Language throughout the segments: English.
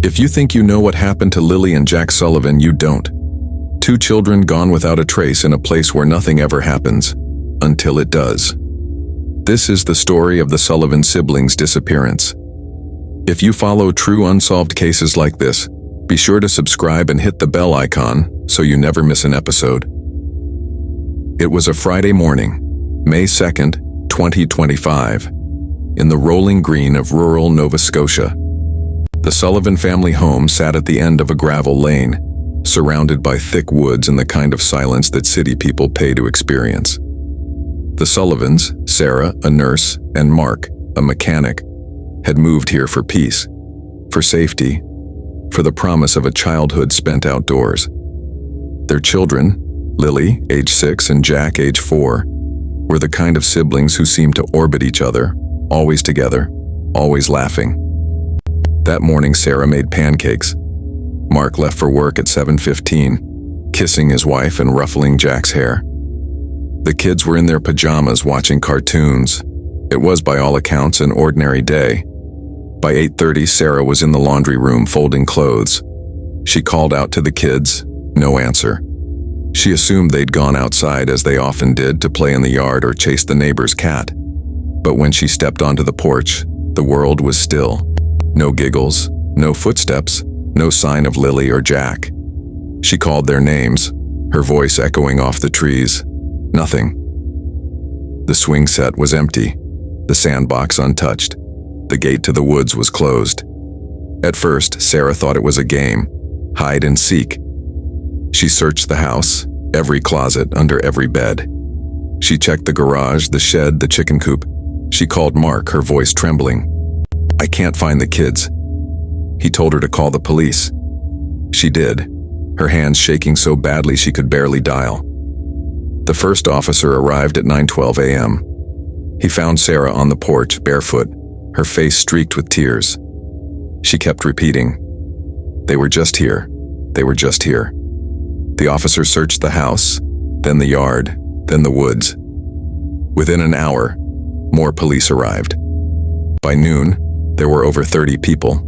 If you think you know what happened to Lilly and Jack Sullivan, you don't. Two children gone without a trace in a place where nothing ever happens, until it does. This is the story of the Sullivan siblings' disappearance. If you follow true unsolved cases like this, be sure to subscribe and hit the bell icon so you never miss an episode. It was a Friday morning, May 2nd, 2025, in the rolling green of rural Nova Scotia. The Sullivan family home sat at the end of a gravel lane, surrounded by thick woods and the kind of silence that city people pay to experience. The Sullivans, Sarah, a nurse, and Mark, a mechanic, had moved here for peace, for safety, for the promise of a childhood spent outdoors. Their children, Lilly, age 6, and Jack, age 4, were the kind of siblings who seemed to orbit each other, always together, always laughing. That morning, Sarah made pancakes. Mark left for work at 7:15, kissing his wife and ruffling Jack's hair. The kids were in their pajamas watching cartoons. It was, by all accounts, an ordinary day. By 8:30, Sarah was in the laundry room folding clothes. She called out to the kids, no answer. She assumed they'd gone outside, as they often did, to play in the yard or chase the neighbor's cat. But when she stepped onto the porch, the world was still. No giggles, no footsteps, no sign of Lilly or Jack. She called their names, her voice echoing off the trees. Nothing. The swing set was empty, the sandbox untouched. The gate to the woods was closed. At first, Sarah thought it was a game, hide and seek. She searched the house, every closet, under every bed. She checked the garage, the shed, the chicken coop. She called Mark, her voice trembling. "I can't find the kids." He told her to call the police. She did, her hands shaking so badly she could barely dial. The first officer arrived at 9:12 a.m. He found Sarah on the porch, barefoot, her face streaked with tears. She kept repeating, "They were just here. They were just here." The officer searched the house, then the yard, then the woods. Within an hour, more police arrived. By noon, there were over 30 people.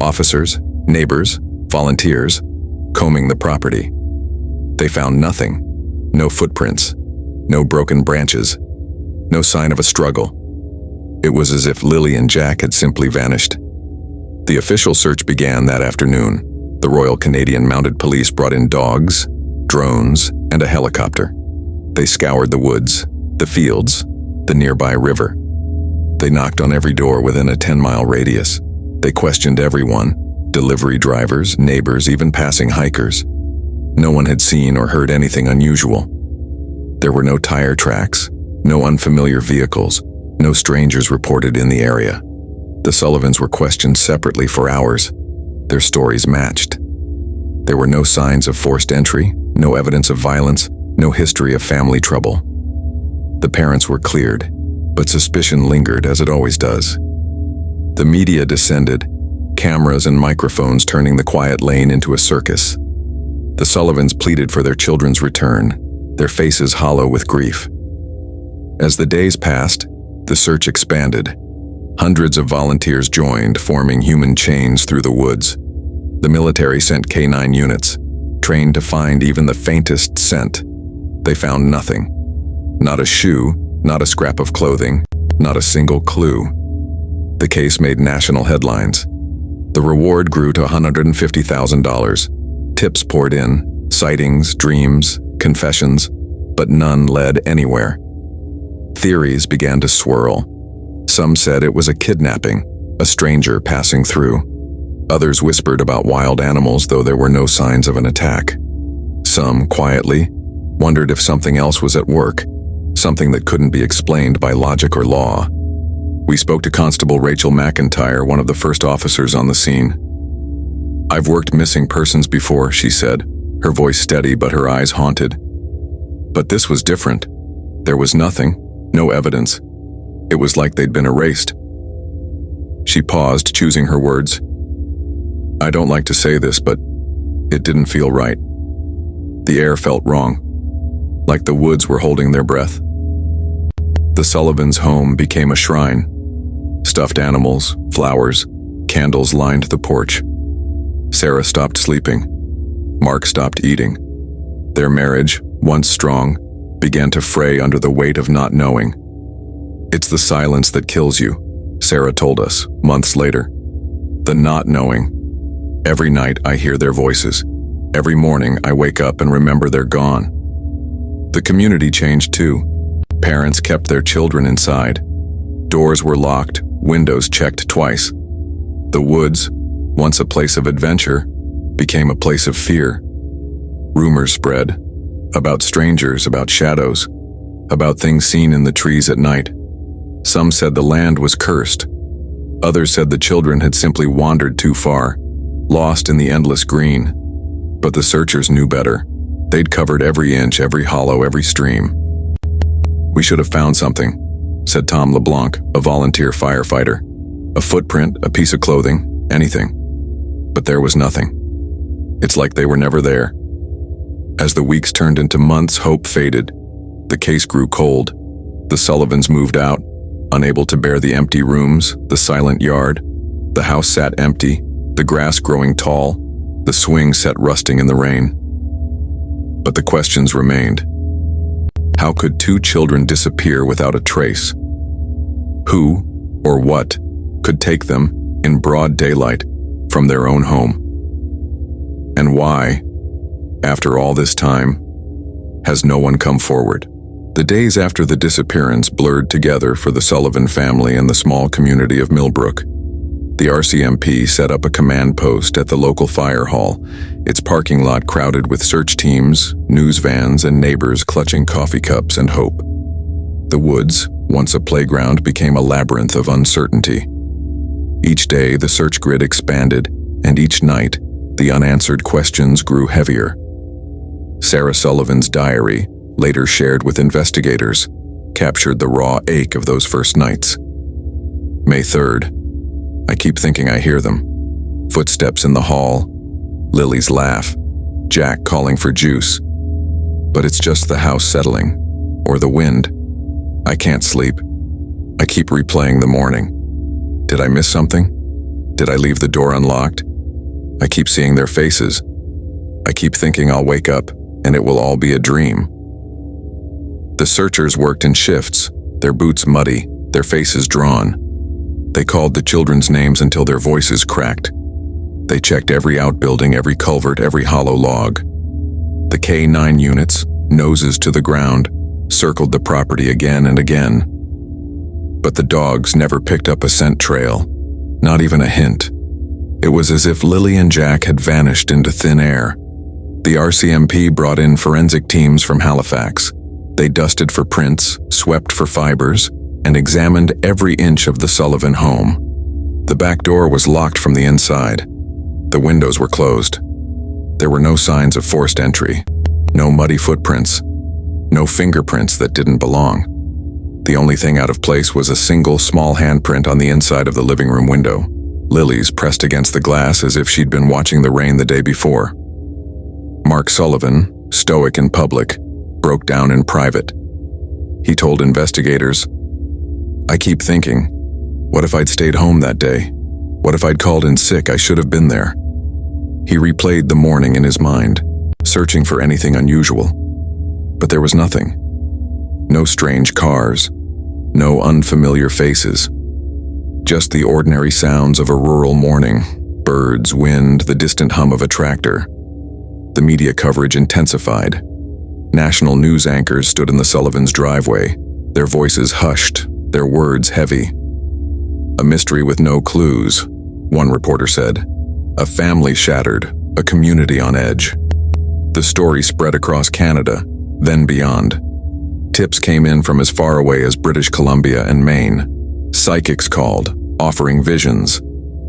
Officers, neighbors, volunteers, combing the property. They found nothing. No footprints, no broken branches, no sign of a struggle. It was as if Lilly and Jack had simply vanished. The official search began that afternoon. The Royal Canadian Mounted Police brought in dogs, drones, and a helicopter. They scoured the woods, the fields, the nearby river. They knocked on every door within a 10-mile radius. They questioned everyone, delivery drivers, neighbors, even passing hikers. No one had seen or heard anything unusual. There were no tire tracks, no unfamiliar vehicles, no strangers reported in the area. The Sullivans were questioned separately for hours. Their stories matched. There were no signs of forced entry, no evidence of violence, no history of family trouble. The parents were cleared, but suspicion lingered, as it always does. The media descended, cameras and microphones turning the quiet lane into a circus. The Sullivans pleaded for their children's return, their faces hollow with grief. As the days passed, the search expanded. Hundreds of volunteers joined, forming human chains through the woods. The military sent K9 units, trained to find even the faintest scent. They found nothing. Not a shoe, not a scrap of clothing, not a single clue. The case made national headlines. The reward grew to $150,000. Tips poured in, sightings, dreams, confessions, but none led anywhere. Theories began to swirl. Some said it was a kidnapping, a stranger passing through. Others whispered about wild animals, though there were no signs of an attack. Some, quietly, wondered if something else was at work, something that couldn't be explained by logic or law. We spoke to Constable Rachel McIntyre, one of the first officers on the scene. "I've worked missing persons before," she said, her voice steady but her eyes haunted. But this was different. There was nothing, no evidence. It was like they'd been erased. She paused, choosing her words. "I don't like to say this, but it didn't feel right. The air felt wrong, like the woods were holding their breath." The Sullivans' home became a shrine. Stuffed animals, flowers, candles lined the porch. Sarah stopped sleeping. Mark stopped eating. Their marriage, once strong, began to fray under the weight of not knowing. "It's the silence that kills you," Sarah told us, months later. "The not knowing. Every night I hear their voices. Every morning I wake up and remember they're gone." The community changed too. Parents kept their children inside. Doors were locked, windows checked twice. The woods, once a place of adventure, became a place of fear. Rumors spread about strangers, about shadows, about things seen in the trees at night. Some said the land was cursed. Others said the children had simply wandered too far, lost in the endless green. But the searchers knew better. They'd covered every inch, every hollow, every stream. "We should have found something," said Tom LeBlanc, a volunteer firefighter. "A footprint, a piece of clothing, anything." But there was nothing. It's like they were never there. As the weeks turned into months, hope faded. The case grew cold. The Sullivans moved out, unable to bear the empty rooms, the silent yard. The house sat empty, the grass growing tall, the swing set rusting in the rain. But the questions remained. How could two children disappear without a trace? Who, or what, could take them, in broad daylight, from their own home? And why, after all this time, has no one come forward? The days after the disappearance blurred together for the Sullivan family and the small community of Millbrook. The RCMP set up a command post at the local fire hall, its parking lot crowded with search teams, news vans, and neighbors clutching coffee cups and hope. The woods, once a playground, became a labyrinth of uncertainty. Each day, the search grid expanded, and each night, the unanswered questions grew heavier. Sarah Sullivan's diary, later shared with investigators, captured the raw ache of those first nights. May 3rd. I keep thinking I hear them. Footsteps in the hall, Lily's laugh, Jack calling for juice. But it's just the house settling, or the wind. I can't sleep. I keep replaying the morning. Did I miss something? Did I leave the door unlocked? I keep seeing their faces. I keep thinking I'll wake up and it will all be a dream. The searchers worked in shifts, their boots muddy, their faces drawn. They called the children's names until their voices cracked. They checked every outbuilding, every culvert, every hollow log. The K-9 units, noses to the ground, circled the property again and again. But the dogs never picked up a scent trail, not even a hint. It was as if Lilly and Jack had vanished into thin air. The RCMP brought in forensic teams from Halifax. They dusted for prints, swept for fibers, and examined every inch of the Sullivan home. The back door was locked from the inside. The windows were closed. There were no signs of forced entry, no muddy footprints, no fingerprints that didn't belong. The only thing out of place was a single small handprint on the inside of the living room window, Lily's pressed against the glass as if she'd been watching the rain the day before. Mark Sullivan, stoic in public, broke down in private. He told investigators, "I keep thinking, what if I'd stayed home that day? What if I'd called in sick? I should have been there." He replayed the morning in his mind, searching for anything unusual. But there was nothing. No strange cars, no unfamiliar faces. Just the ordinary sounds of a rural morning, birds, wind, the distant hum of a tractor. The media coverage intensified. National news anchors stood in the Sullivans' driveway, their voices hushed, their words heavy. "A mystery with no clues," one reporter said. "A family shattered, a community on edge." The story spread across Canada, then beyond. Tips came in from as far away as British Columbia and Maine. Psychics called, offering visions.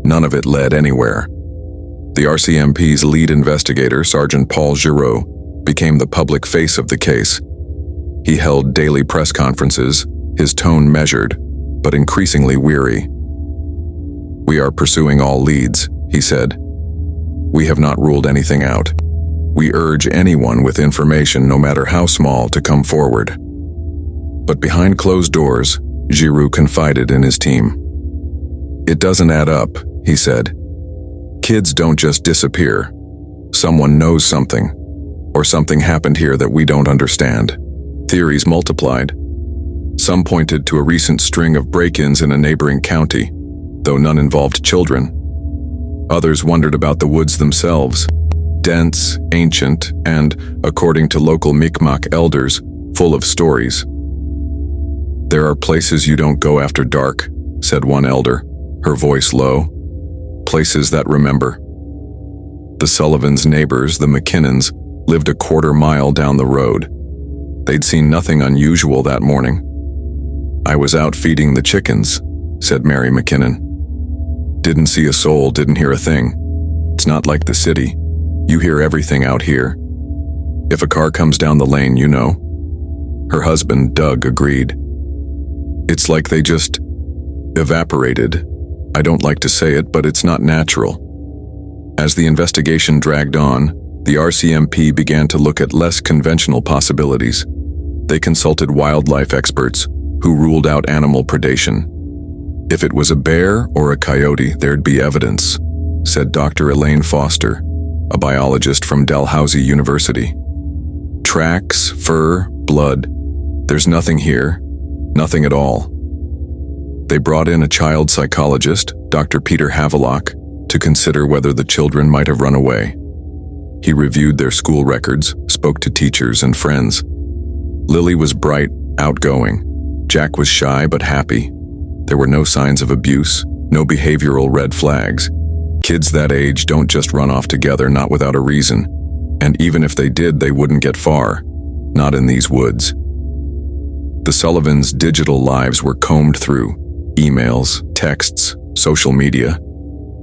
None of it led anywhere. The RCMP's lead investigator, Sergeant Paul Giroux, became the public face of the case. He held daily press conferences, his tone measured, but increasingly weary. "We are pursuing all leads," he said. "We have not ruled anything out. We urge anyone with information, no matter how small, to come forward." But behind closed doors, Giroux confided in his team. "It doesn't add up," he said. Kids don't just disappear. Someone knows something, or something happened here that we don't understand. Theories multiplied. Some pointed to a recent string of break-ins in a neighboring county, though none involved children. Others wondered about the woods themselves, dense, ancient, and, according to local Mi'kmaq elders, full of stories. "There are places you don't go after dark," said one elder, her voice low. "Places that remember." The Sullivans' neighbors, the McKinnons, lived a quarter-mile down the road. They'd seen nothing unusual that morning. "I was out feeding the chickens," said Mary McKinnon. "Didn't see a soul, didn't hear a thing. It's not like the city. You hear everything out here. If a car comes down the lane, you know." Her husband, Doug, agreed. "It's like they just evaporated. I don't like to say it, but it's not natural." As the investigation dragged on, the RCMP began to look at less conventional possibilities. They consulted wildlife experts, who ruled out animal predation. "If it was a bear or a coyote, there'd be evidence," said Dr. Elaine Foster, a biologist from Dalhousie University. "Tracks, fur, blood. There's nothing here. Nothing at all." They brought in a child psychologist, Dr. Peter Havelock, to consider whether the children might have run away. He reviewed their school records, spoke to teachers and friends. Lilly was bright, outgoing. Jack was shy but happy. There were no signs of abuse, no behavioral red flags. Kids that age don't just run off together, not without a reason. And even if they did, they wouldn't get far. Not in these woods. The Sullivans' digital lives were combed through. Emails, texts, social media.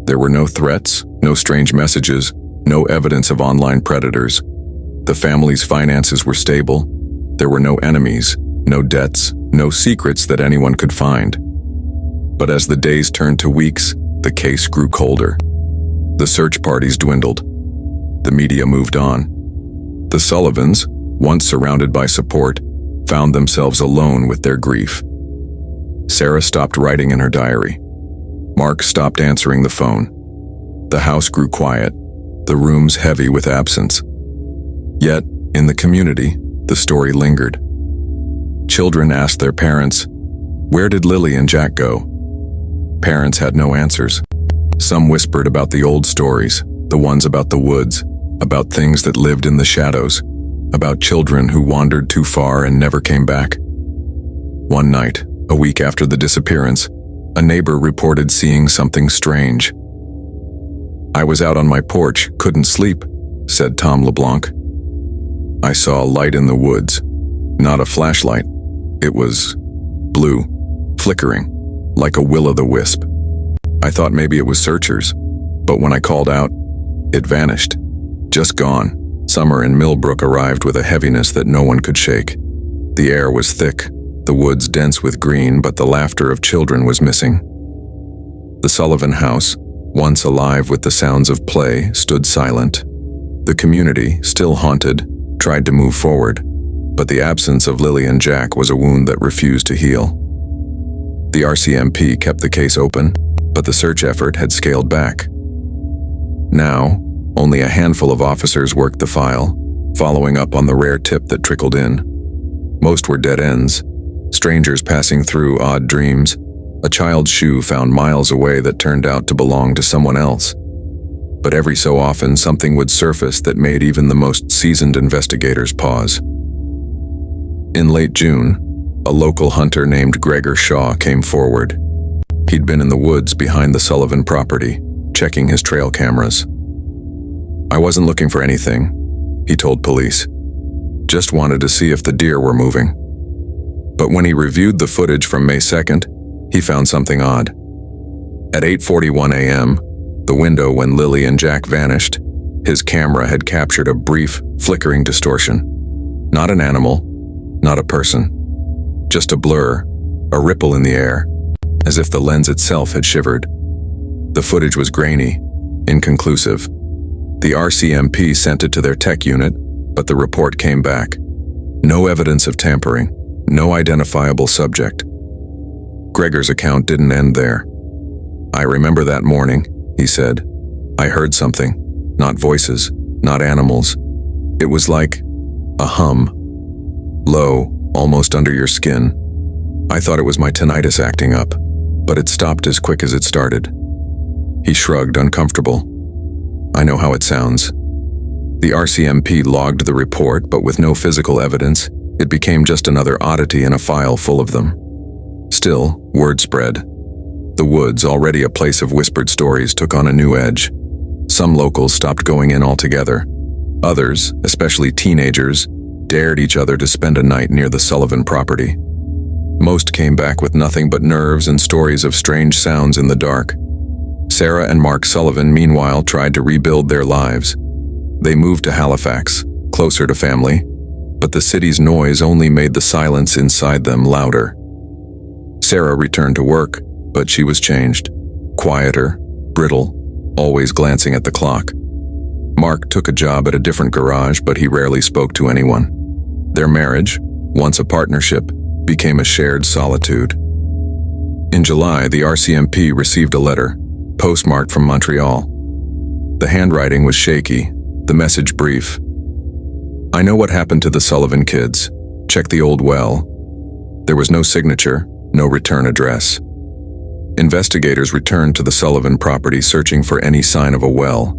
There were no threats, no strange messages, no evidence of online predators. The family's finances were stable. There were no enemies, no debts, no secrets that anyone could find. But as the days turned to weeks, the case grew colder. The search parties dwindled. The media moved on. The Sullivans, once surrounded by support, found themselves alone with their grief. Sarah stopped writing in her diary. Mark stopped answering the phone. The house grew quiet, the rooms heavy with absence. Yet, in the community, the story lingered. Children asked their parents, "Where did Lilly and Jack go?" Parents had no answers. Some whispered about the old stories, the ones about the woods, about things that lived in the shadows, about children who wandered too far and never came back. One night, a week after the disappearance, a neighbor reported seeing something strange. "I was out on my porch, couldn't sleep," said Tom LeBlanc. "I saw a light in the woods. Not a flashlight. It was blue, flickering, like a will-o'-the-wisp. I thought maybe it was searchers, but when I called out, it vanished. Just gone." Summer in Millbrook arrived with a heaviness that no one could shake. The air was thick, the woods dense with green, but the laughter of children was missing. The Sullivan house, once alive with the sounds of play, stood silent. The community, still haunted, tried to move forward, but the absence of Lilly and Jack was a wound that refused to heal. The RCMP kept the case open, but the search effort had scaled back. Now, only a handful of officers worked the file, following up on the rare tip that trickled in. Most were dead ends, strangers passing through odd dreams, a child's shoe found miles away that turned out to belong to someone else. But every so often, something would surface that made even the most seasoned investigators pause. In late June, a local hunter named Gregor Shaw came forward. He'd been in the woods behind the Sullivan property, checking his trail cameras. "I wasn't looking for anything," he told police. "Just wanted to see if the deer were moving." But when he reviewed the footage from May 2nd, he found something odd. At 8:41 a.m., the window when Lilly and Jack vanished, his camera had captured a brief, flickering distortion. Not an animal, not a person. Just a blur, a ripple in the air, as if the lens itself had shivered. The footage was grainy, inconclusive. The RCMP sent it to their tech unit, but the report came back. No evidence of tampering, no identifiable subject. Gregor's account didn't end there. "I remember that morning," he said. I heard something. Not voices, not animals. It was like a hum. Low, almost under your skin. I thought it was my tinnitus acting up, but it stopped as quick as it started. He shrugged, uncomfortable. I know how it sounds. The RCMP logged the report, but with no physical evidence, it became just another oddity in a file full of them. Still, word spread. The woods, already a place of whispered stories, took on a new edge. Some locals stopped going in altogether. Others, especially teenagers, dared each other to spend a night near the Sullivan property. Most came back with nothing but nerves and stories of strange sounds in the dark. Sarah and Mark Sullivan, meanwhile, tried to rebuild their lives. They moved to Halifax, closer to family, but the city's noise only made the silence inside them louder. Sarah returned to work, but she was changed. Quieter, brittle, always glancing at the clock. Mark took a job at a different garage, but he rarely spoke to anyone. Their marriage, once a partnership, became a shared solitude. In July, the RCMP received a letter, postmarked from Montreal. The handwriting was shaky, the message brief. I know what happened to the Sullivan kids. Check the old well. There was no signature, no return address. Investigators returned to the Sullivan property searching for any sign of a well.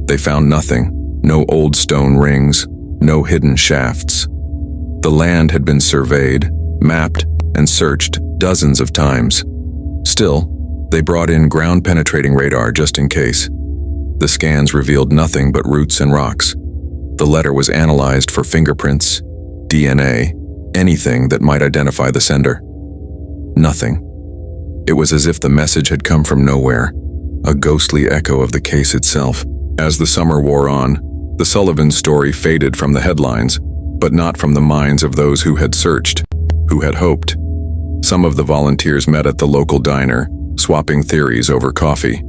They found nothing, no old stone rings, no hidden shafts. The land had been surveyed, mapped, and searched dozens of times. Still, they brought in ground-penetrating radar just in case. The scans revealed nothing but roots and rocks. The letter was analyzed for fingerprints, DNA, anything that might identify the sender. Nothing. It was as if the message had come from nowhere, a ghostly echo of the case itself. As the summer wore on, the Sullivan story faded from the headlines, but not from the minds of those who had searched, who had hoped. Some of the volunteers met at the local diner, swapping theories over coffee.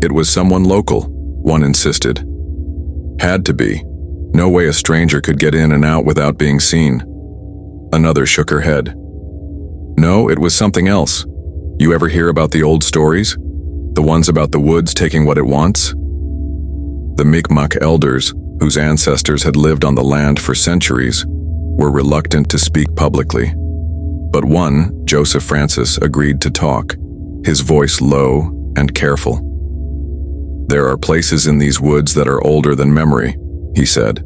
It was someone local, one insisted. Had to be. No way a stranger could get in and out without being seen. Another shook her head. No, it was something else. You ever hear about the old stories? The ones about the woods taking what it wants? The Mi'kmaq elders, whose ancestors had lived on the land for centuries, were reluctant to speak publicly. But one, Joseph Francis, agreed to talk, his voice low and careful. There are places in these woods that are older than memory, he said.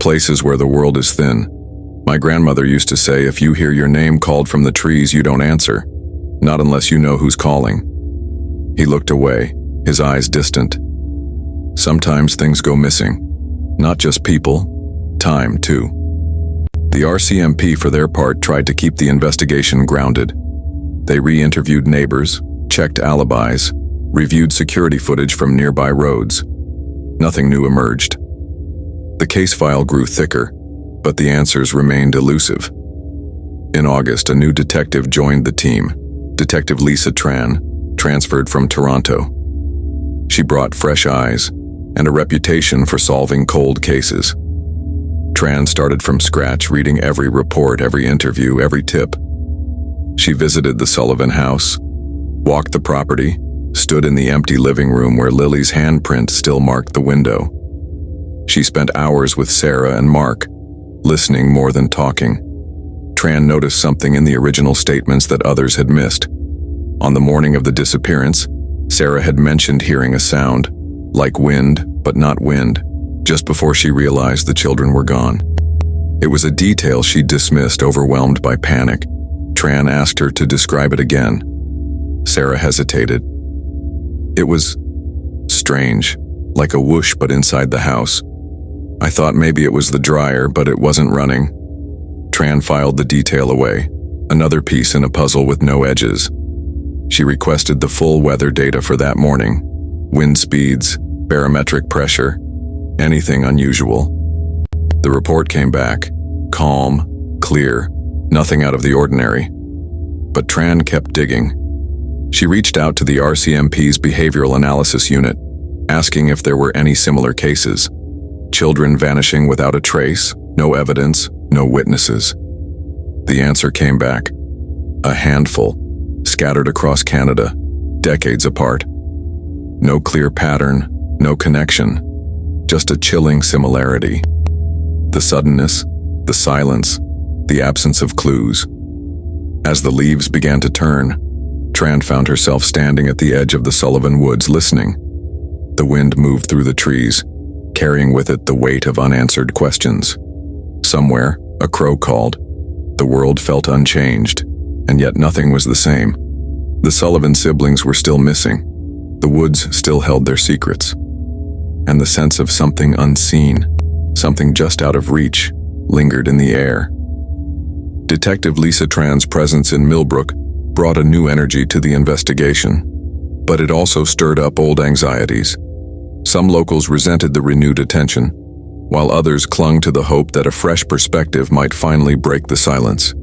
Places where the world is thin. My grandmother used to say, if you hear your name called from the trees, you don't answer. Not unless you know who's calling. He looked away, his eyes distant. Sometimes things go missing. Not just people, time too. The RCMP, for their part, tried to keep the investigation grounded. They re-interviewed neighbors, checked alibis, reviewed security footage from nearby roads. Nothing new emerged. The case file grew thicker, but the answers remained elusive. In August, a new detective joined the team, Detective Lisa Tran, transferred from Toronto. She brought fresh eyes and a reputation for solving cold cases. Tran started from scratch, reading every report, every interview, every tip. She visited the Sullivan house, walked the property, stood in the empty living room where Lily's handprint still marked the window. She spent hours with Sarah and Mark, listening more than talking. Tran noticed something in the original statements that others had missed. On the morning of the disappearance, Sarah had mentioned hearing a sound, like wind, but not wind, just before she realized the children were gone. It was a detail she dismissed, overwhelmed by panic. Tran asked her to describe it again. Sarah hesitated. It was strange, like a whoosh but inside the house. I thought maybe it was the dryer, but it wasn't running. Tran filed the detail away, another piece in a puzzle with no edges. She requested the full weather data for that morning. Wind speeds, barometric pressure, anything unusual. The report came back, calm, clear, nothing out of the ordinary. But Tran kept digging. She reached out to the RCMP's Behavioral Analysis Unit, asking if there were any similar cases. Children vanishing without a trace, no evidence, no witnesses. The answer came back. A handful, scattered across Canada, decades apart. No clear pattern, no connection, just a chilling similarity. The suddenness, the silence, the absence of clues. As the leaves began to turn, Tran found herself standing at the edge of the Sullivan Woods listening. The wind moved through the trees, carrying with it the weight of unanswered questions. Somewhere, a crow called. The world felt unchanged, and yet nothing was the same. The Sullivan siblings were still missing. The woods still held their secrets. And the sense of something unseen, something just out of reach, lingered in the air. Detective Lisa Tran's presence in Millbrook brought a new energy to the investigation, but it also stirred up old anxieties. Some locals resented the renewed attention, while others clung to the hope that a fresh perspective might finally break the silence.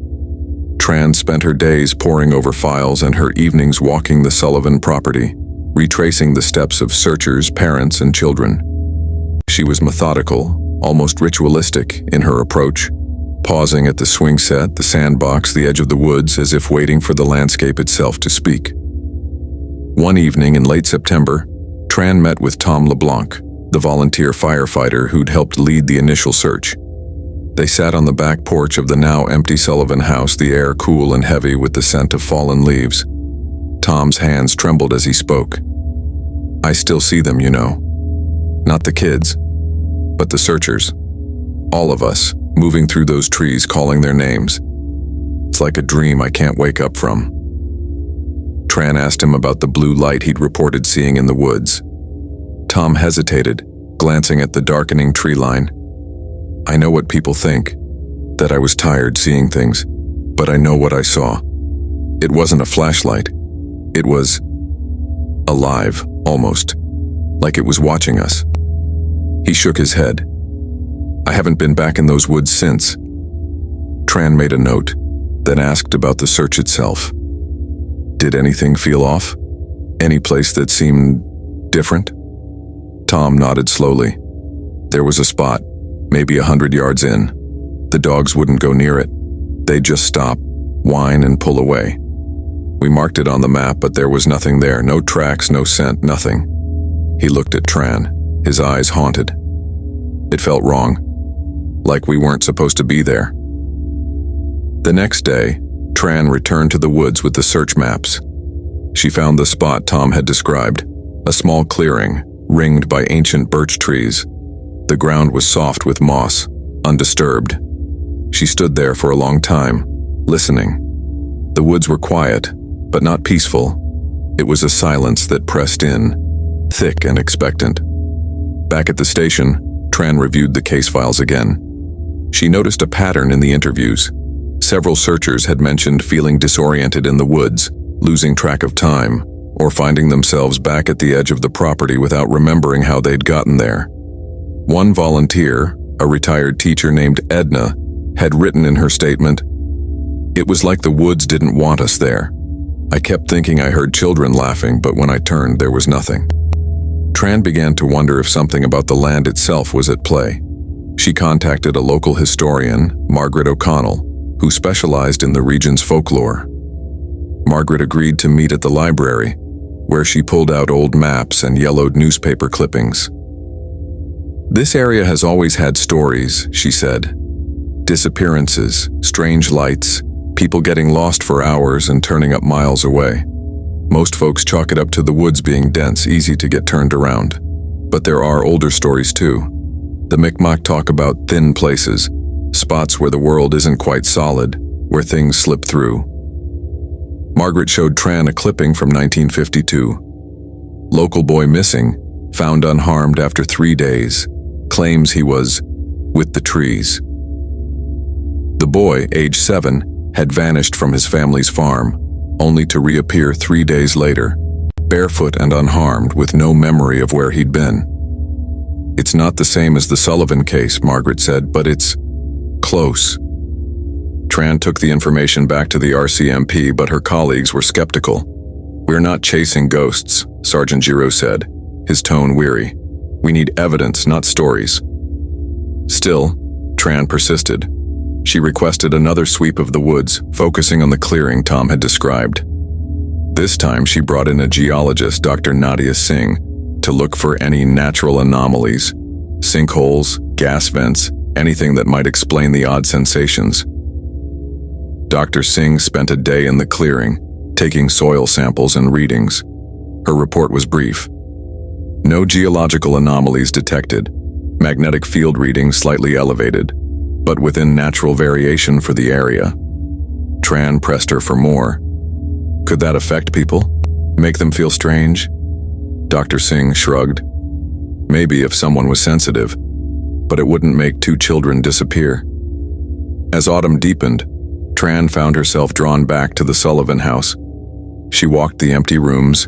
Tran spent her days poring over files and her evenings walking the Sullivan property, retracing the steps of searchers, parents, and children. She was methodical, almost ritualistic in her approach, pausing at the swing set, the sandbox, the edge of the woods, as if waiting for the landscape itself to speak. One evening in late September, Tran met with Tom LeBlanc, the volunteer firefighter who'd helped lead the initial search. They sat on the back porch of the now empty Sullivan house, the air cool and heavy with the scent of fallen leaves. Tom's hands trembled as he spoke. "I still see them, you know. Not the kids, but the searchers. All of us, moving through those trees, calling their names. It's like a dream I can't wake up from." Tran asked him about the blue light he'd reported seeing in the woods. Tom hesitated, glancing at the darkening tree line. "I know what people think, that I was tired seeing things, but I know what I saw. It wasn't a flashlight. It was alive, almost, like it was watching us." He shook his head. "I haven't been back in those woods since." Tran made a note, then asked about the search itself. "Did anything feel off? Any place that seemed different?" Tom nodded slowly. "There was a spot, maybe 100 yards in. The dogs wouldn't go near it. They'd just stop, whine, and pull away. We marked it on the map, but there was nothing there, no tracks, no scent, nothing." He looked at Tran, his eyes haunted. It felt wrong, like we weren't supposed to be there. The next day, Tran returned to the woods with the search maps. She found the spot Tom had described, a small clearing, ringed by ancient birch trees. The ground was soft with moss, undisturbed. She stood there for a long time, listening. The woods were quiet, but not peaceful. It was a silence that pressed in, thick and expectant. Back at the station, Tran reviewed the case files again. She noticed a pattern in the interviews. Several searchers had mentioned feeling disoriented in the woods, losing track of time, or finding themselves back at the edge of the property without remembering how they'd gotten there. One volunteer, a retired teacher named Edna, had written in her statement, "It was like the woods didn't want us there. I kept thinking I heard children laughing, but when I turned, there was nothing." Tran began to wonder if something about the land itself was at play. She contacted a local historian, Margaret O'Connell, who specialized in the region's folklore. Margaret agreed to meet at the library, where she pulled out old maps and yellowed newspaper clippings. "This area has always had stories," she said. "Disappearances, strange lights, people getting lost for hours and turning up miles away. Most folks chalk it up to the woods being dense, easy to get turned around. But there are older stories too. The Mi'kmaq talk about thin places, spots where the world isn't quite solid, where things slip through." Margaret showed Tran a clipping from 1952. "Local boy missing, found unharmed after 3 days, claims he was with the trees." The boy, age 7, had vanished from his family's farm, only to reappear 3 days later, barefoot and unharmed, with no memory of where he'd been. "It's not the same as the Sullivan case," Margaret said, "but it's close." Tran took the information back to the RCMP, but her colleagues were skeptical. "We're not chasing ghosts," Sergeant Giraud said, his tone weary. "We need evidence, not stories." Still, Tran persisted. She requested another sweep of the woods, focusing on the clearing Tom had described. This time she brought in a geologist, Dr. Nadia Singh, to look for any natural anomalies, sinkholes, gas vents, anything that might explain the odd sensations. Dr. Singh spent a day in the clearing, taking soil samples and readings. Her report was brief. No geological anomalies detected, magnetic field readings slightly elevated, but within natural variation for the area. Tran pressed her for more. Could that affect people? Make them feel strange? Dr. Singh shrugged. Maybe if someone was sensitive, but it wouldn't make 2 children disappear. As autumn deepened, Tran found herself drawn back to the Sullivan house. She walked the empty rooms,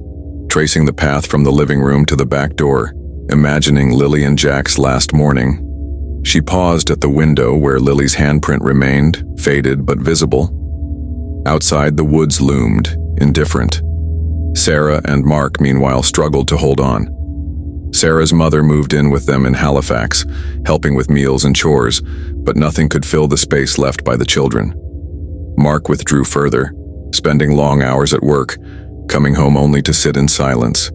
tracing the path from the living room to the back door, imagining Lilly and Jack's last morning. She paused at the window where Lily's handprint remained, faded but visible. Outside, the woods loomed, indifferent. Sarah and Mark, meanwhile, struggled to hold on. Sarah's mother moved in with them in Halifax, helping with meals and chores, but nothing could fill the space left by the children. Mark withdrew further, spending long hours at work, coming home only to sit in silence.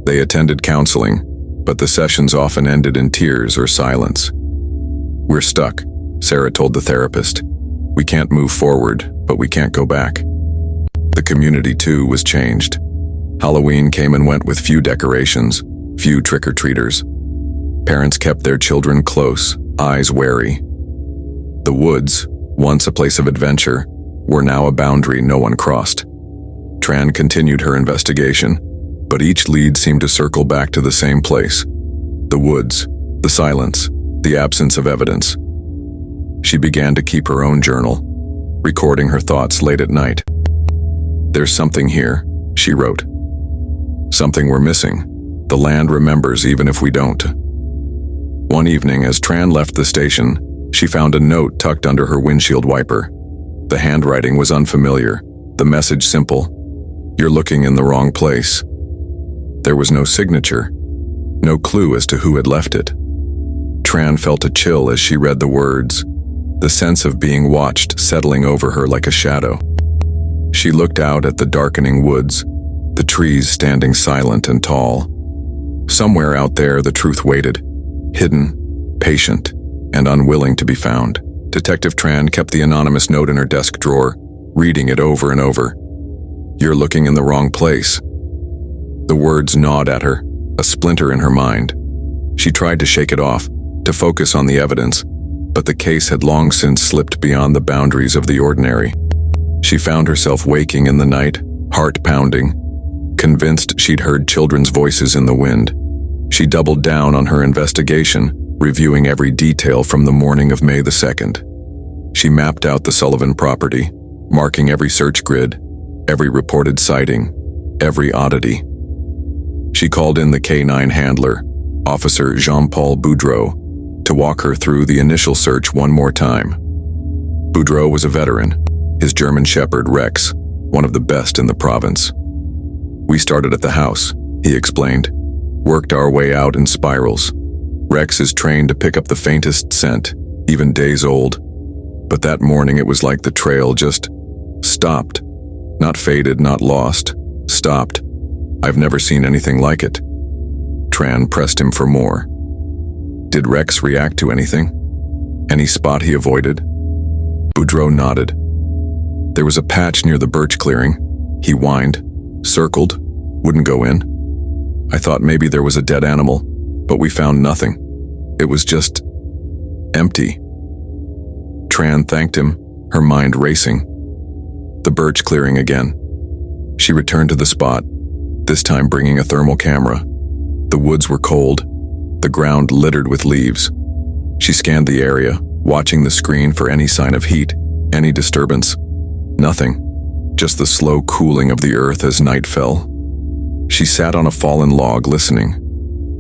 They attended counseling, but the sessions often ended in tears or silence. "We're stuck," Sarah told the therapist. "We can't move forward, but we can't go back." The community, too, was changed. Halloween came and went with few decorations, few trick-or-treaters. Parents kept their children close, eyes wary. The woods, once a place of adventure, were now a boundary no one crossed. Tran continued her investigation, but each lead seemed to circle back to the same place. The woods, the silence, the absence of evidence. She began to keep her own journal, recording her thoughts late at night. "There's something here," she wrote. "Something we're missing. The land remembers even if we don't." One evening, as Tran left the station, she found a note tucked under her windshield wiper. The handwriting was unfamiliar, the message simple: "You're looking in the wrong place." There was no signature, no clue as to who had left it. Tran felt a chill as she read the words, the sense of being watched settling over her like a shadow. She looked out at the darkening woods, the trees standing silent and tall. Somewhere out there the truth waited, hidden, patient, and unwilling to be found. Detective Tran kept the anonymous note in her desk drawer, reading it over and over. "You're looking in the wrong place." The words gnawed at her, a splinter in her mind. She tried to shake it off, to focus on the evidence, but the case had long since slipped beyond the boundaries of the ordinary. She found herself waking in the night, heart pounding, convinced she'd heard children's voices in the wind. She doubled down on her investigation, reviewing every detail from the morning of May the 2nd. She mapped out the Sullivan property, marking every search grid, every reported sighting, every oddity. She called in the K9 handler, Officer Jean-Paul Boudreau, to walk her through the initial search one more time. Boudreau was a veteran, his German Shepherd Rex, one of the best in the province. "We started at the house," he explained, "worked our way out in spirals. Rex is trained to pick up the faintest scent, even days old. But that morning it was like the trail just stopped. Not faded, not lost. Stopped. I've never seen anything like it." Tran pressed him for more. "Did Rex react to anything? Any spot he avoided?" Boudreau nodded. "There was a patch near the birch clearing," he whined. "Circled, wouldn't go in. I thought maybe there was a dead animal, but we found nothing. It was just empty." Tran thanked him, her mind racing. The birch clearing again. She returned to the spot, this time bringing a thermal camera. The woods were cold, the ground littered with leaves. She scanned the area, watching the screen for any sign of heat, any disturbance. Nothing, just the slow cooling of the earth as night fell. She sat on a fallen log listening.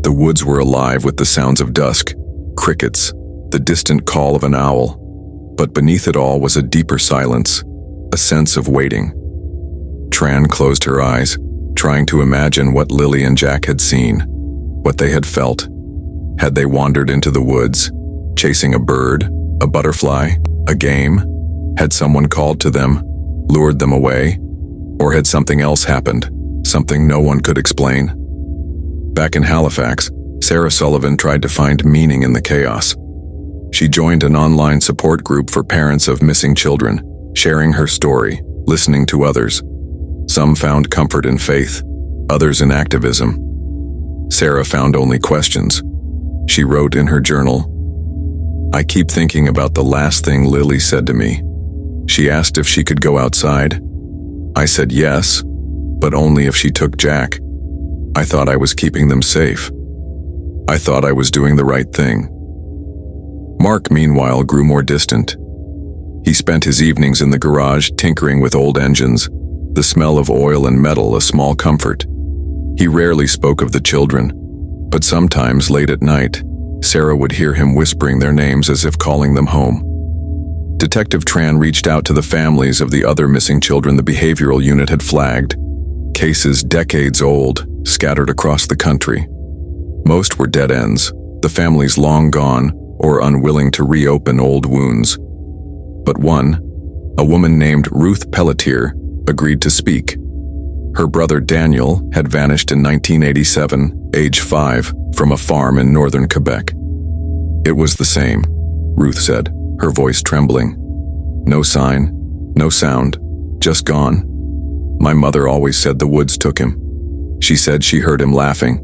The woods were alive with the sounds of dusk, crickets, the distant call of an owl. But beneath it all was a deeper silence, a sense of waiting. Tran closed her eyes, trying to imagine what Lilly and Jack had seen, what they had felt. Had they wandered into the woods, chasing a bird, a butterfly, a game? Had someone called to them, lured them away? Or had something else happened, something no one could explain? Back in Halifax, Sarah Sullivan tried to find meaning in the chaos. She joined an online support group for parents of missing children, sharing her story, listening to others. Some found comfort in faith, others in activism. Sarah found only questions. She wrote in her journal, "I keep thinking about the last thing Lilly said to me. She asked if she could go outside. I said yes, but only if she took Jack. I thought I was keeping them safe. I thought I was doing the right thing." Mark, meanwhile, grew more distant. He spent his evenings in the garage tinkering with old engines, the smell of oil and metal a small comfort. He rarely spoke of the children, but sometimes late at night, Sarah would hear him whispering their names as if calling them home. Detective Tran reached out to the families of the other missing children the behavioral unit had flagged. Cases decades old, scattered across the country. Most were dead ends, the families long gone or unwilling to reopen old wounds. But one, a woman named Ruth Pelletier, agreed to speak. Her brother Daniel had vanished in 1987, age 5, from a farm in northern Quebec. "It was the same," Ruth said, her voice trembling. "No sign, no sound, just gone. My mother always said the woods took him. She said she heard him laughing,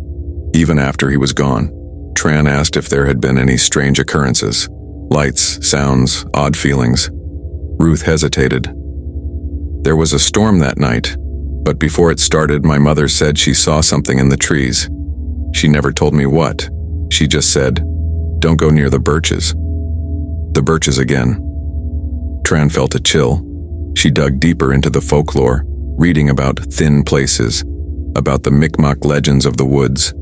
even after he was gone." Tran asked if there had been any strange occurrences, lights, sounds, odd feelings. Ruth hesitated. "There was a storm that night, but before it started, my mother said she saw something in the trees. She never told me what. She just said, 'Don't go near the birches.'" The birches again. Tran felt a chill. She dug deeper into the folklore, reading about thin places, about the Mi'kmaq legends of the woods.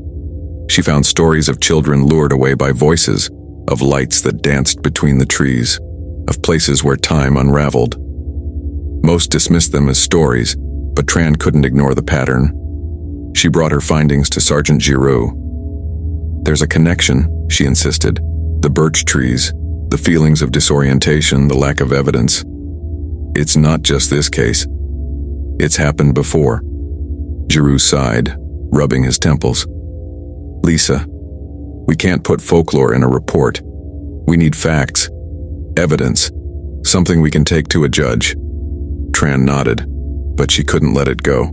She found stories of children lured away by voices, of lights that danced between the trees, of places where time unraveled. Most dismissed them as stories, but Tran couldn't ignore the pattern. She brought her findings to Sergeant Giroux. "There's a connection," she insisted. "The birch trees, the feelings of disorientation, the lack of evidence. It's not just this case. It's happened before." Giroux sighed, rubbing his temples. "Lisa, we can't put folklore in a report. We need facts, evidence, something we can take to a judge." Tran nodded, but she couldn't let it go.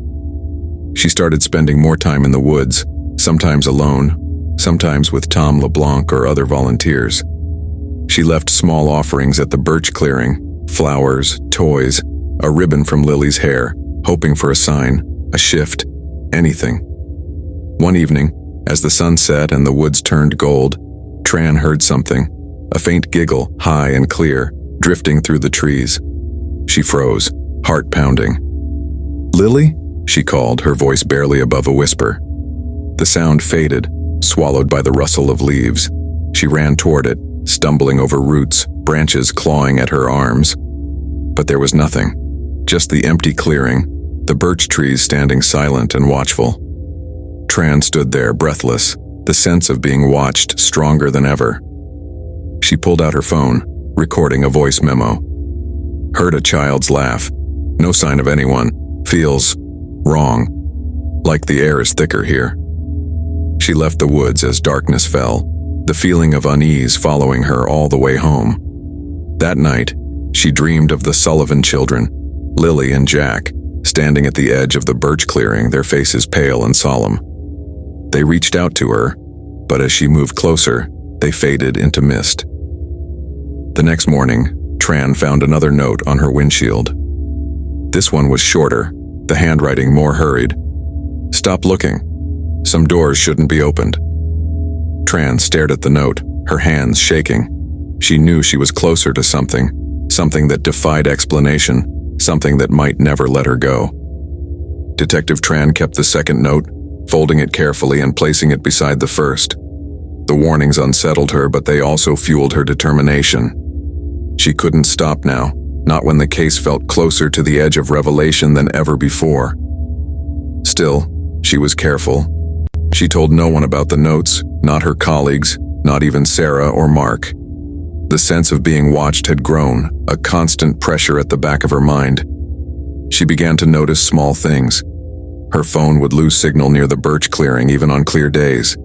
She started spending more time in the woods, sometimes alone, sometimes with Tom LeBlanc or other volunteers. She left small offerings at the birch clearing, flowers, toys, a ribbon from Lily's hair, hoping for a sign, a shift, anything. One evening, as the sun set and the woods turned gold, Tran heard something, a faint giggle, high and clear, drifting through the trees. She froze, heart pounding. "Lilly?" she called, her voice barely above a whisper. The sound faded, swallowed by the rustle of leaves. She ran toward it, stumbling over roots, branches clawing at her arms. But there was nothing, just the empty clearing, the birch trees standing silent and watchful. Tran stood there, breathless, the sense of being watched stronger than ever. She pulled out her phone, recording a voice memo. Heard a child's laugh. No sign of anyone. Feels wrong. Like the air is thicker here. She left the woods as darkness fell, the feeling of unease following her all the way home. That night, she dreamed of the Sullivan children, Lilly and Jack, standing at the edge of the birch clearing, their faces pale and solemn. They reached out to her, but as she moved closer, they faded into mist. The next morning, Tran found another note on her windshield. This one was shorter, the handwriting more hurried. "Stop looking. Some doors shouldn't be opened." Tran stared at the note, her hands shaking. She knew she was closer to something that defied explanation, something that might never let her go. Detective Tran kept the second note, folding it carefully and placing it beside the first. The warnings unsettled her, but they also fueled her determination. She couldn't stop now, not when the case felt closer to the edge of revelation than ever before. Still, she was careful. She told no one about the notes, not her colleagues, not even Sarah or Mark. The sense of being watched had grown, a constant pressure at the back of her mind. She began to notice small things. Her phone would lose signal near the birch clearing even on clear days.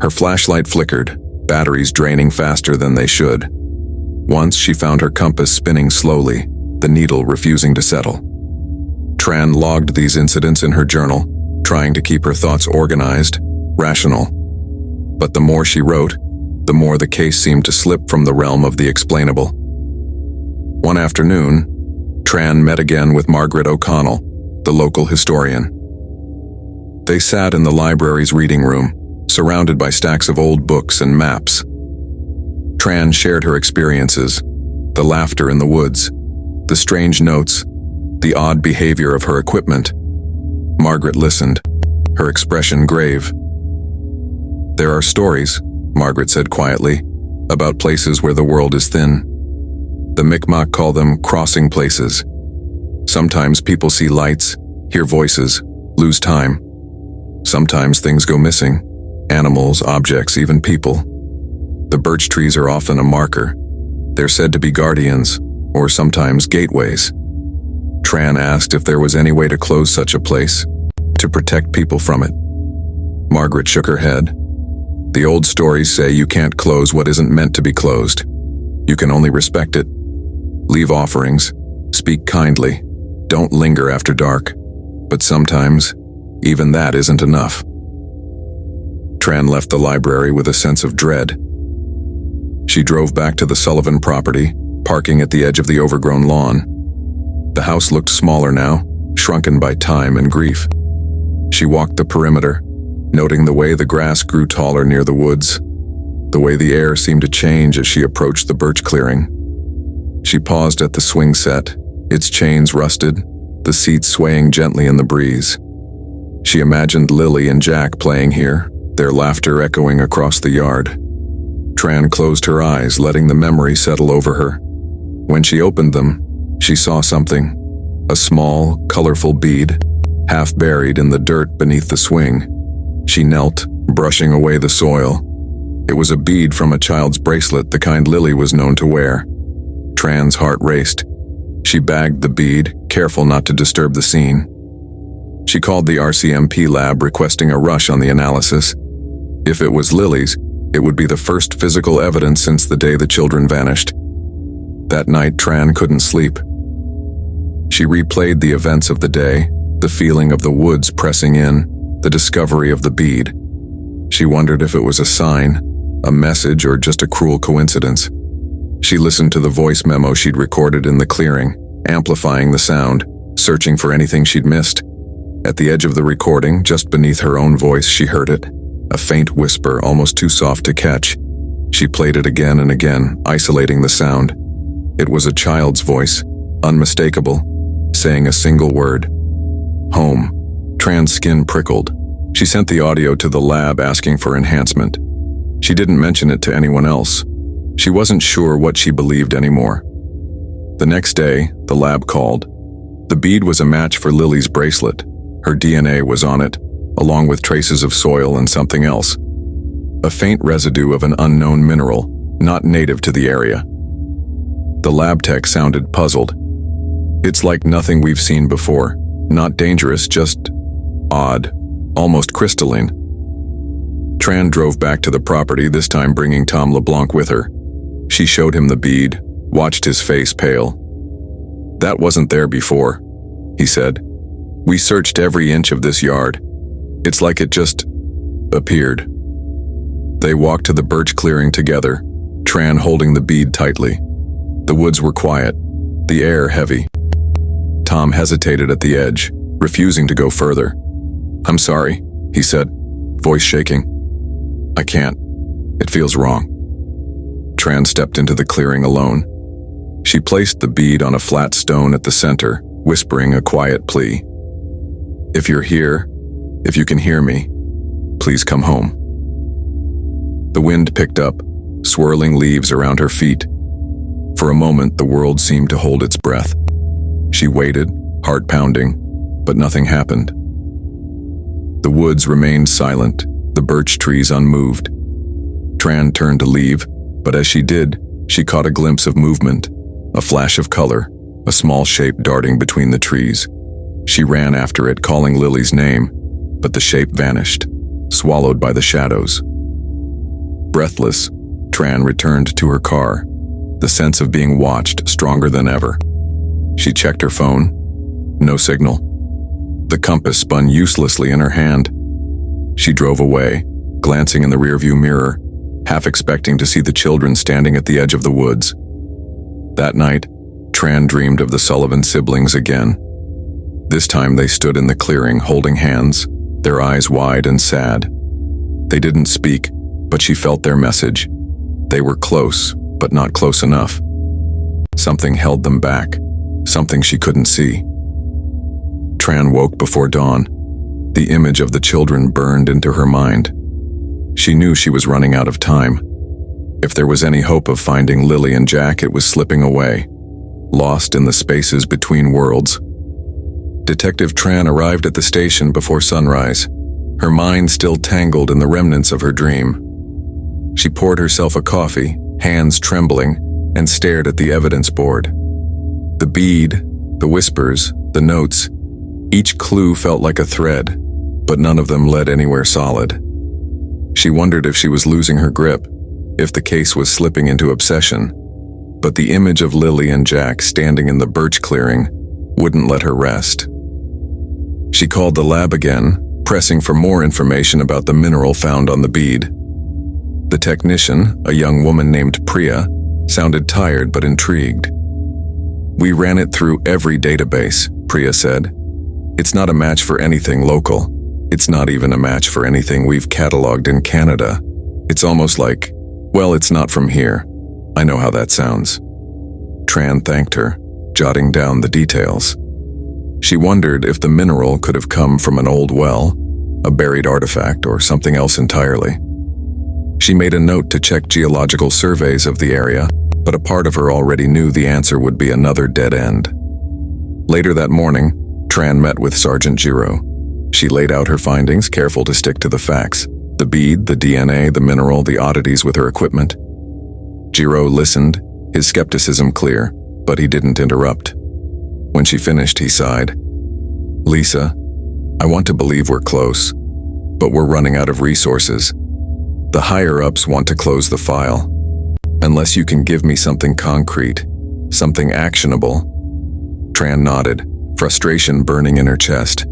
Her flashlight flickered, batteries draining faster than they should. Once she found her compass spinning slowly, the needle refusing to settle. Tran logged these incidents in her journal, trying to keep her thoughts organized, rational. But the more she wrote, the more the case seemed to slip from the realm of the explainable. One afternoon, Tran met again with Margaret O'Connell, the local historian. They sat in the library's reading room, surrounded by stacks of old books and maps. Tran shared her experiences, the laughter in the woods, the strange notes, the odd behavior of her equipment. Margaret listened, her expression grave. "There are stories," Margaret said quietly, "about places where the world is thin. The Mi'kmaq call them crossing places. Sometimes people see lights, hear voices, lose time. Sometimes things go missing, animals, objects, even people. The birch trees are often a marker. They're said to be guardians, or sometimes gateways." Tran asked if there was any way to close such a place, to protect people from it. Margaret shook her head. "The old stories say you can't close what isn't meant to be closed. You can only respect it. Leave offerings, speak kindly, don't linger after dark. But sometimes, even that isn't enough." Tran left the library with a sense of dread. She drove back to the Sullivan property, parking at the edge of the overgrown lawn. The house looked smaller now, shrunken by time and grief. She walked the perimeter, noting the way the grass grew taller near the woods, the way the air seemed to change as she approached the birch clearing. She paused at the swing set, its chains rusted, the seats swaying gently in the breeze. She imagined Lilly and Jack playing here, their laughter echoing across the yard. Tran closed her eyes, letting the memory settle over her. When she opened them, she saw something, a small, colorful bead, half buried in the dirt beneath the swing. She knelt, brushing away the soil. It was a bead from a child's bracelet, the kind Lilly was known to wear. Tran's heart raced. She bagged the bead, careful not to disturb the scene. She called the RCMP lab, requesting a rush on the analysis. If it was Lilly's, it would be the first physical evidence since the day the children vanished. That night, Tran couldn't sleep. She replayed the events of the day, the feeling of the woods pressing in, the discovery of the bead. She wondered if it was a sign, a message, or just a cruel coincidence. She listened to the voice memo she'd recorded in the clearing, amplifying the sound, searching for anything she'd missed. At the edge of the recording, just beneath her own voice, she heard it, a faint whisper almost too soft to catch. She played it again and again, isolating the sound. It was a child's voice, unmistakable, saying a single word. Home. Tran's skin prickled. She sent the audio to the lab asking for enhancement. She didn't mention it to anyone else. She wasn't sure what she believed anymore. The next day, the lab called. The bead was a match for Lilly's bracelet. Her DNA was on it, along with traces of soil and something else. A faint residue of an unknown mineral, not native to the area. The lab tech sounded puzzled. "It's like nothing we've seen before. Not dangerous, just odd, almost crystalline." Tran drove back to the property, this time bringing Tom LeBlanc with her. She showed him the bead, watched his face pale. "That wasn't there before," he said. "We searched every inch of this yard. It's like it just appeared." They walked to the birch clearing together, Tran holding the bead tightly. The woods were quiet, the air heavy. Tom hesitated at the edge, refusing to go further. "I'm sorry," he said, voice shaking. "I can't. It feels wrong." Tran stepped into the clearing alone. She placed the bead on a flat stone at the center, whispering a quiet plea. "If you're here, if you can hear me, please come home." The wind picked up, swirling leaves around her feet. For a moment, the world seemed to hold its breath. She waited, heart pounding, but nothing happened. The woods remained silent, the birch trees unmoved. Tran turned to leave, but as she did, she caught a glimpse of movement, a flash of color, a small shape darting between the trees. She ran after it, calling Lilly's name, but the shape vanished, swallowed by the shadows. Breathless, Tran returned to her car, the sense of being watched stronger than ever. She checked her phone. No signal. The compass spun uselessly in her hand. She drove away, glancing in the rearview mirror, half expecting to see the children standing at the edge of the woods. That night, Tran dreamed of the Sullivan siblings again. This time they stood in the clearing, holding hands, their eyes wide and sad. They didn't speak, but she felt their message. They were close, but not close enough. Something held them back, something she couldn't see. Tran woke before dawn. The image of the children burned into her mind. She knew she was running out of time. If there was any hope of finding Lilly and Jack, it was slipping away, lost in the spaces between worlds. Detective Tran arrived at the station before sunrise, her mind still tangled in the remnants of her dream. She poured herself a coffee, hands trembling, and stared at the evidence board. The bead, the whispers, the notes, each clue felt like a thread, but none of them led anywhere solid. She wondered if she was losing her grip, if the case was slipping into obsession, but the image of Lilly and Jack standing in the birch clearing wouldn't let her rest. She called the lab again, pressing for more information about the mineral found on the bead. The technician, a young woman named Priya, sounded tired but intrigued. "We ran it through every database," Priya said. "It's not a match for anything local. It's not even a match for anything we've cataloged in Canada. It's almost like, well, it's not from here. I know how that sounds." Tran thanked her, jotting down the details. She wondered if the mineral could have come from an old well, a buried artifact, or something else entirely. She made a note to check geological surveys of the area, but a part of her already knew the answer would be another dead end. Later that morning, Tran met with Sergeant Giro. She laid out her findings, careful to stick to the facts: the bead, the DNA, the mineral, the oddities with her equipment. Giro listened, his skepticism clear, but he didn't interrupt. When she finished, he sighed. "Lisa, I want to believe we're close, but we're running out of resources. The higher-ups want to close the file. Unless you can give me something concrete, something actionable." Tran nodded, frustration burning in her chest.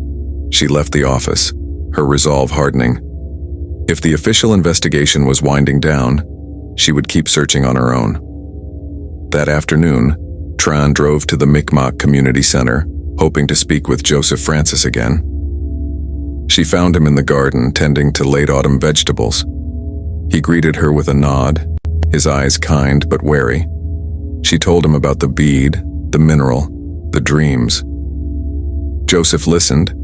She left the office, her resolve hardening. If the official investigation was winding down, she would keep searching on her own. That afternoon, Tran drove to the Mi'kmaq Community Center, hoping to speak with Joseph Francis again. She found him in the garden, tending to late autumn vegetables. He greeted her with a nod, his eyes kind but wary. She told him about the bead, the mineral, the dreams. Joseph listened,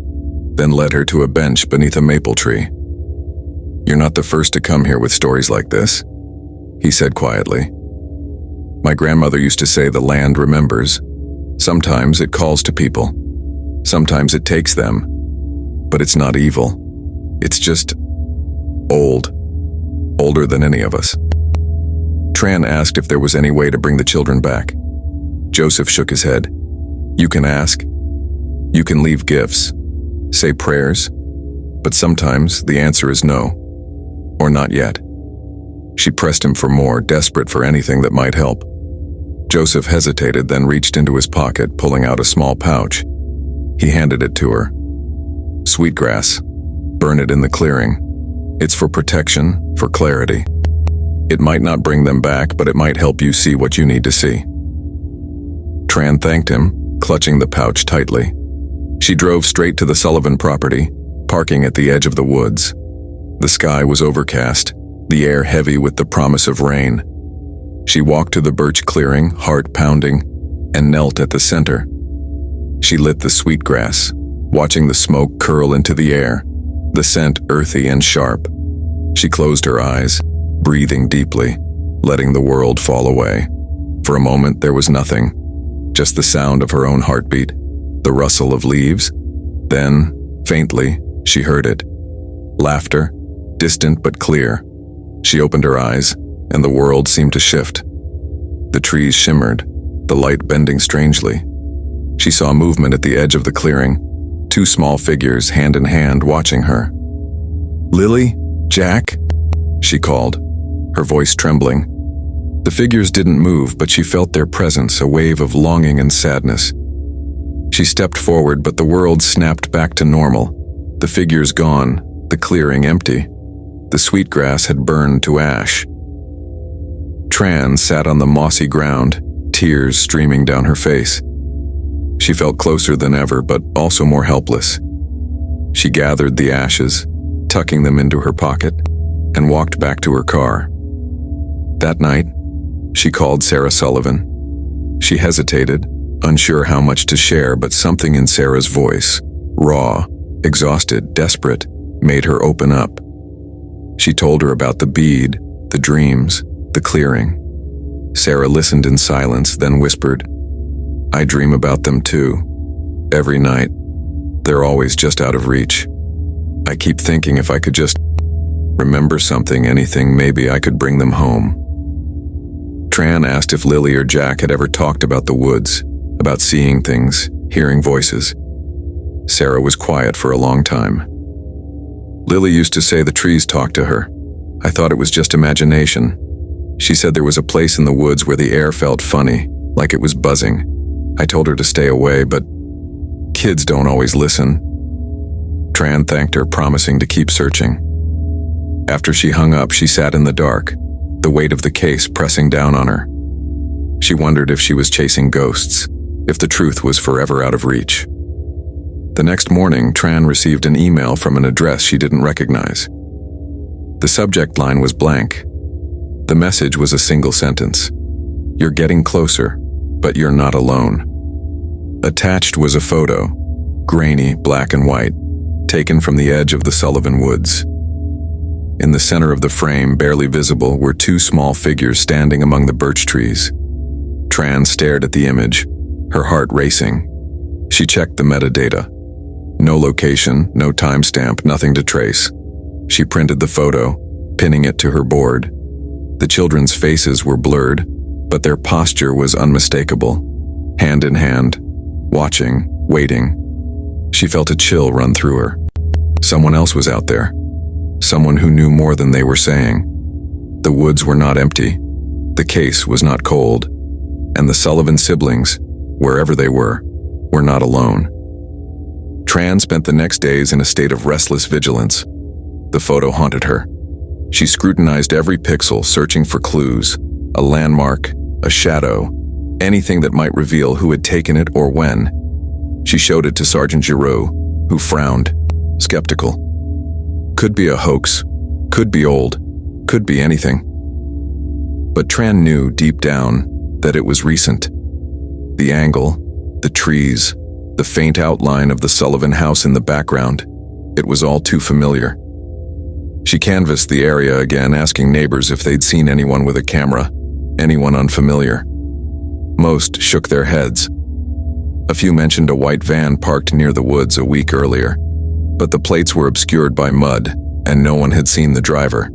then led her to a bench beneath a maple tree. "You're not the first to come here with stories like this," he said quietly. "My grandmother used to say the land remembers. Sometimes it calls to people. Sometimes it takes them. But it's not evil. It's just old. Older than any of us." Tran asked if there was any way to bring the children back. Joseph shook his head. "You can ask. You can leave gifts. Say prayers. But sometimes the answer is no. Or not yet." She pressed him for more, desperate for anything that might help. Joseph hesitated, then reached into his pocket, pulling out a small pouch. He handed it to her. "Sweetgrass. Burn it in the clearing. It's for protection, for clarity. It might not bring them back, but it might help you see what you need to see." Tran thanked him, clutching the pouch tightly. She drove straight to the Sullivan property, parking at the edge of the woods. The sky was overcast, the air heavy with the promise of rain. She walked to the birch clearing, heart pounding, and knelt at the center. She lit the sweetgrass, watching the smoke curl into the air, the scent earthy and sharp. She closed her eyes, breathing deeply, letting the world fall away. For a moment there was nothing, just the sound of her own heartbeat, the rustle of leaves. Then, faintly, she heard it. Laughter, distant but clear. She opened her eyes, and the world seemed to shift. The trees shimmered, the light bending strangely. She saw movement at the edge of the clearing, two small figures hand in hand watching her. "Lilly? Jack?" she called, her voice trembling. The figures didn't move, but she felt their presence, a wave of longing and sadness. She stepped forward, but the world snapped back to normal. The figures gone, the clearing empty. The sweetgrass had burned to ash. Tran sat on the mossy ground, tears streaming down her face. She felt closer than ever, but also more helpless. She gathered the ashes, tucking them into her pocket, and walked back to her car. That night, she called Sarah Sullivan. She hesitated, unsure how much to share, but something in Sarah's voice, raw, exhausted, desperate, made her open up. She told her about the bead, the dreams, the clearing. Sarah listened in silence, then whispered, "I dream about them too. Every night. They're always just out of reach. I keep thinking if I could just remember something, anything, maybe I could bring them home." Tran asked if Lilly or Jack had ever talked about the woods, about seeing things, hearing voices. Sarah was quiet for a long time. "Lilly used to say the trees talked to her. I thought it was just imagination. She said there was a place in the woods where the air felt funny, like it was buzzing. I told her to stay away, but kids don't always listen." Tran thanked her, promising to keep searching. After she hung up, she sat in the dark, the weight of the case pressing down on her. She wondered if she was chasing ghosts, if the truth was forever out of reach. The next morning, Tran received an email from an address she didn't recognize. The subject line was blank. The message was a single sentence. "You're getting closer, but you're not alone." Attached was a photo, grainy, black and white, taken from the edge of the Sullivan Woods. In the center of the frame, barely visible, were two small figures standing among the birch trees. Tran stared at the image, her heart racing. She checked the metadata. No location, no timestamp, nothing to trace. She printed the photo, pinning it to her board. The children's faces were blurred, but their posture was unmistakable. Hand in hand, watching, waiting. She felt a chill run through her. Someone else was out there. Someone who knew more than they were saying. The woods were not empty. The case was not cold. And the Sullivan siblings, wherever they were not alone. Tran spent the next days in a state of restless vigilance. The photo haunted her. She scrutinized every pixel, searching for clues, a landmark, a shadow, anything that might reveal who had taken it or when. She showed it to Sergeant Giroux, who frowned, skeptical. Could be a hoax, could be old, could be anything. But Tran knew deep down that it was recent. The angle, the trees, the faint outline of the Sullivan house in the background, it was all too familiar. She canvassed the area again, asking neighbors if they'd seen anyone with a camera, anyone unfamiliar. Most shook their heads. A few mentioned a white van parked near the woods a week earlier, but the plates were obscured by mud, and no one had seen the driver.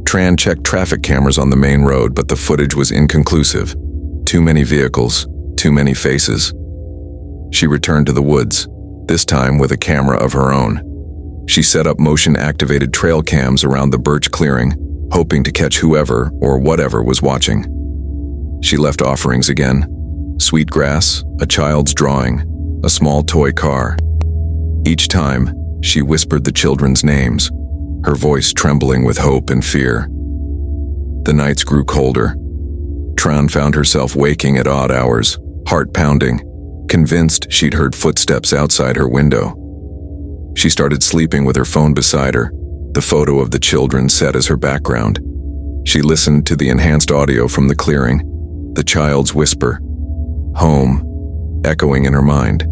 Tran checked traffic cameras on the main road, but the footage was inconclusive. Too many vehicles, too many faces. She returned to the woods, this time with a camera of her own. She set up motion-activated trail cams around the birch clearing, hoping to catch whoever or whatever was watching. She left offerings again. Sweetgrass, a child's drawing, a small toy car. Each time, she whispered the children's names, her voice trembling with hope and fear. The nights grew colder. Tran found herself waking at odd hours, heart pounding, convinced she'd heard footsteps outside her window. She started sleeping with her phone beside her, the photo of the children set as her background. She listened to the enhanced audio from the clearing, the child's whisper, home, echoing in her mind.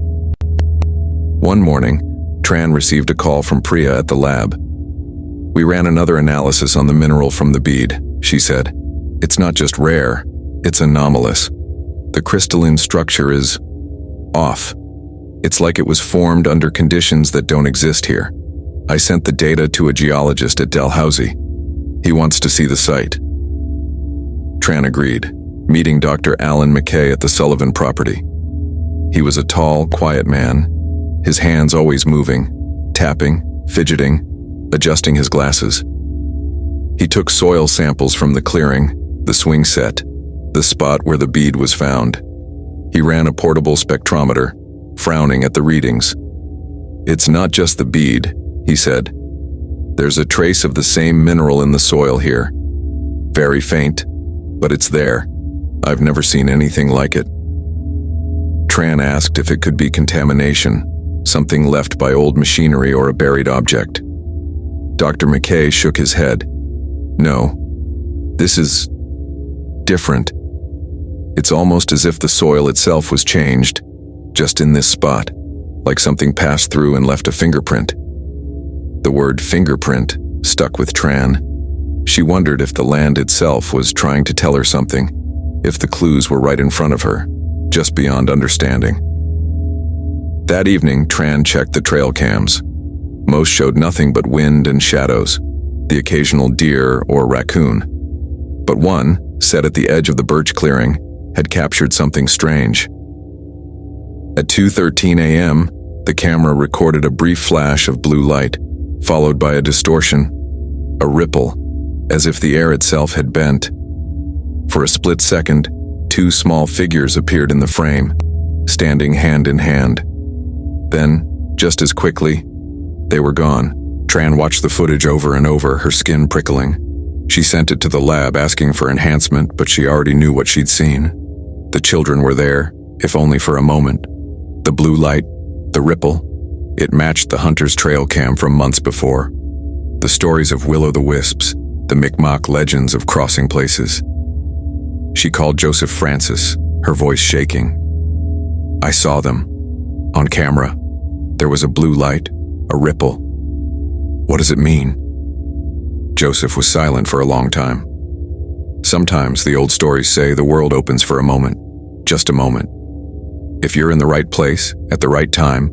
One morning, Tran received a call from Priya at the lab. "We ran another analysis on the mineral from the bead," she said. "It's not just rare, it's anomalous. The crystalline structure is off. It's like it was formed under conditions that don't exist here. I sent the data to a geologist at Dalhousie. He wants to see the site." Tran agreed, meeting Dr. Alan McKay at the Sullivan property. He was a tall, quiet man, his hands always moving, tapping, fidgeting, adjusting his glasses. He took soil samples from the clearing, the swing set, the spot where the bead was found. He ran a portable spectrometer, frowning at the readings. "It's not just the bead," he said. "There's a trace of the same mineral in the soil here. Very faint, but it's there. I've never seen anything like it." Tran asked if it could be contamination, something left by old machinery or a buried object. Dr. McKay shook his head. "No, this is different. It's almost as if the soil itself was changed, just in this spot, like something passed through and left a fingerprint." The word fingerprint stuck with Tran. She wondered if the land itself was trying to tell her something, if the clues were right in front of her, just beyond understanding. That evening, Tran checked the trail cams. Most showed nothing but wind and shadows, the occasional deer or raccoon. But one, set at the edge of the birch clearing, had captured something strange. At 2:13 a.m., the camera recorded a brief flash of blue light, followed by a distortion, a ripple, as if the air itself had bent. For a split second, two small figures appeared in the frame, standing hand in hand. Then, just as quickly, they were gone. Tran watched the footage over and over, her skin prickling. She sent it to the lab asking for enhancement, but she already knew what she'd seen. The children were there, if only for a moment. The blue light, the ripple, it matched the hunter's trail cam from months before. The stories of will-o'-the-wisps, the Mi'kmaq legends of crossing places. She called Joseph Francis, her voice shaking. "I saw them. On camera. There was a blue light, a ripple. What does it mean?" Joseph was silent for a long time. Sometimes, the old stories say, the world opens for a moment, just a moment. If you're in the right place, at the right time,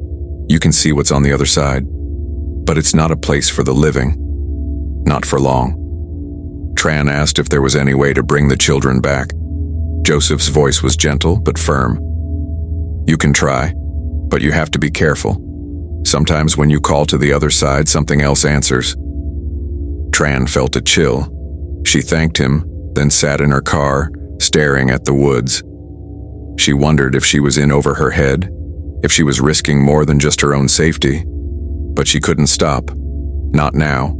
you can see what's on the other side. But it's not a place for the living. Not for long. Tran asked if there was any way to bring the children back. Joseph's voice was gentle but firm. "You can try, but you have to be careful. Sometimes when you call to the other side, something else answers." Tran felt a chill. She thanked him, then sat in her car, staring at the woods. She wondered if she was in over her head, if she was risking more than just her own safety. But she couldn't stop. Not now.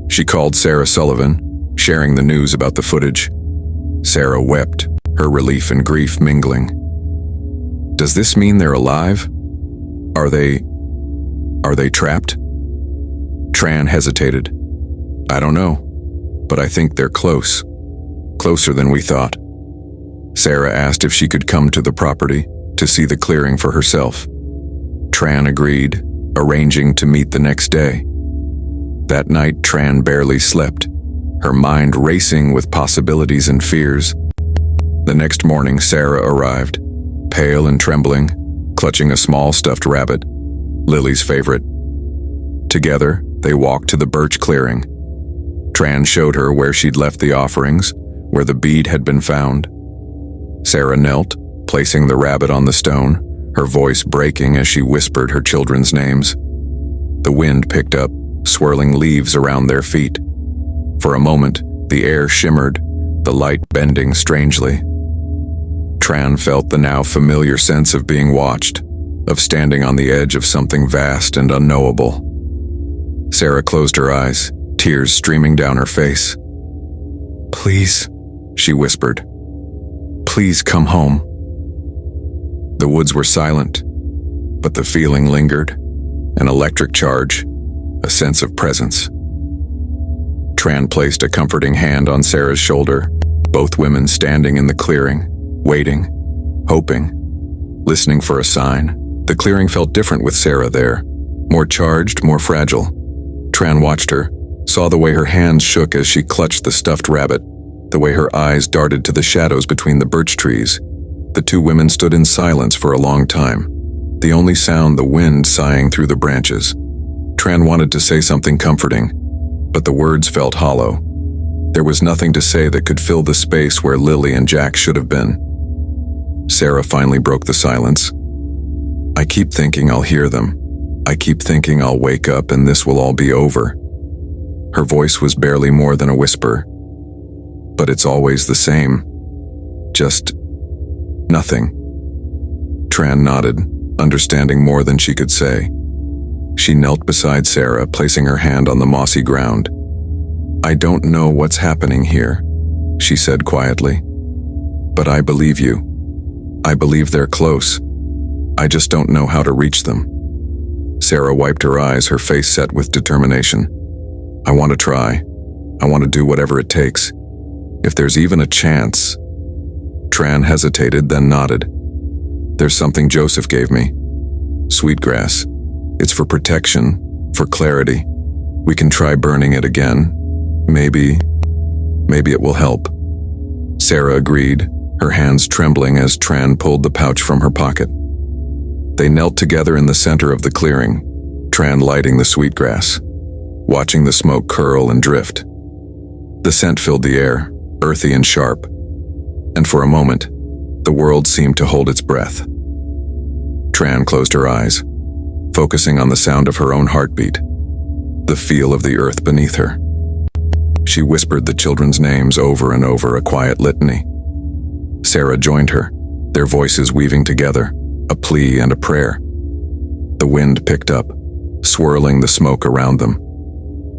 She called Sarah Sullivan, sharing the news about the footage. Sarah wept, her relief and grief mingling. "Does this mean they're alive? Are they trapped?" Tran hesitated. "I don't know, but I think they're close. Closer than we thought." Sarah asked if she could come to the property to see the clearing for herself. Tran agreed, arranging to meet the next day. That night, Tran barely slept, her mind racing with possibilities and fears. The next morning, Sarah arrived, pale and trembling, clutching a small stuffed rabbit, Lilly's favorite. Together, they walked to the birch clearing. Tran showed her where she'd left the offerings, where the bead had been found. Sarah knelt, placing the rabbit on the stone, her voice breaking as she whispered her children's names. The wind picked up, swirling leaves around their feet. For a moment, the air shimmered, the light bending strangely. Tran felt the now familiar sense of being watched, of standing on the edge of something vast and unknowable. Sarah closed her eyes, tears streaming down her face. "Please," she whispered. "Please come home." The woods were silent, but the feeling lingered, an electric charge, a sense of presence. Tran placed a comforting hand on Sarah's shoulder, both women standing in the clearing, waiting, hoping, listening for a sign. The clearing felt different with Sarah there, more charged, more fragile. Tran watched her, saw the way her hands shook as she clutched the stuffed rabbit, the way her eyes darted to the shadows between the birch trees. The two women stood in silence for a long time, the only sound the wind sighing through the branches. Tran wanted to say something comforting, but the words felt hollow. There was nothing to say that could fill the space where Lilly and Jack should have been. Sarah finally broke the silence. I keep thinking I'll hear them. I keep thinking I'll wake up and this will all be over. Her voice was barely more than a whisper. But it's always the same. Just nothing. Tran nodded, understanding more than she could say. She knelt beside Sarah, placing her hand on the mossy ground. I don't know what's happening here, she said quietly. But I believe you. I believe they're close. I just don't know how to reach them. Sarah wiped her eyes, her face set with determination. I want to try. I want to do whatever it takes. If there's even a chance. Tran hesitated, then nodded. There's something Joseph gave me. Sweetgrass. It's for protection, for clarity. We can try burning it again. Maybe it will help. Sarah agreed, her hands trembling as Tran pulled the pouch from her pocket. They knelt together in the center of the clearing, Tran lighting the sweetgrass, watching the smoke curl and drift. The scent filled the air, earthy and sharp, and for a moment, the world seemed to hold its breath. Tran closed her eyes, focusing on the sound of her own heartbeat, the feel of the earth beneath her. She whispered the children's names over and over, a quiet litany. Sarah joined her, their voices weaving together, a plea and a prayer. The wind picked up, swirling the smoke around them.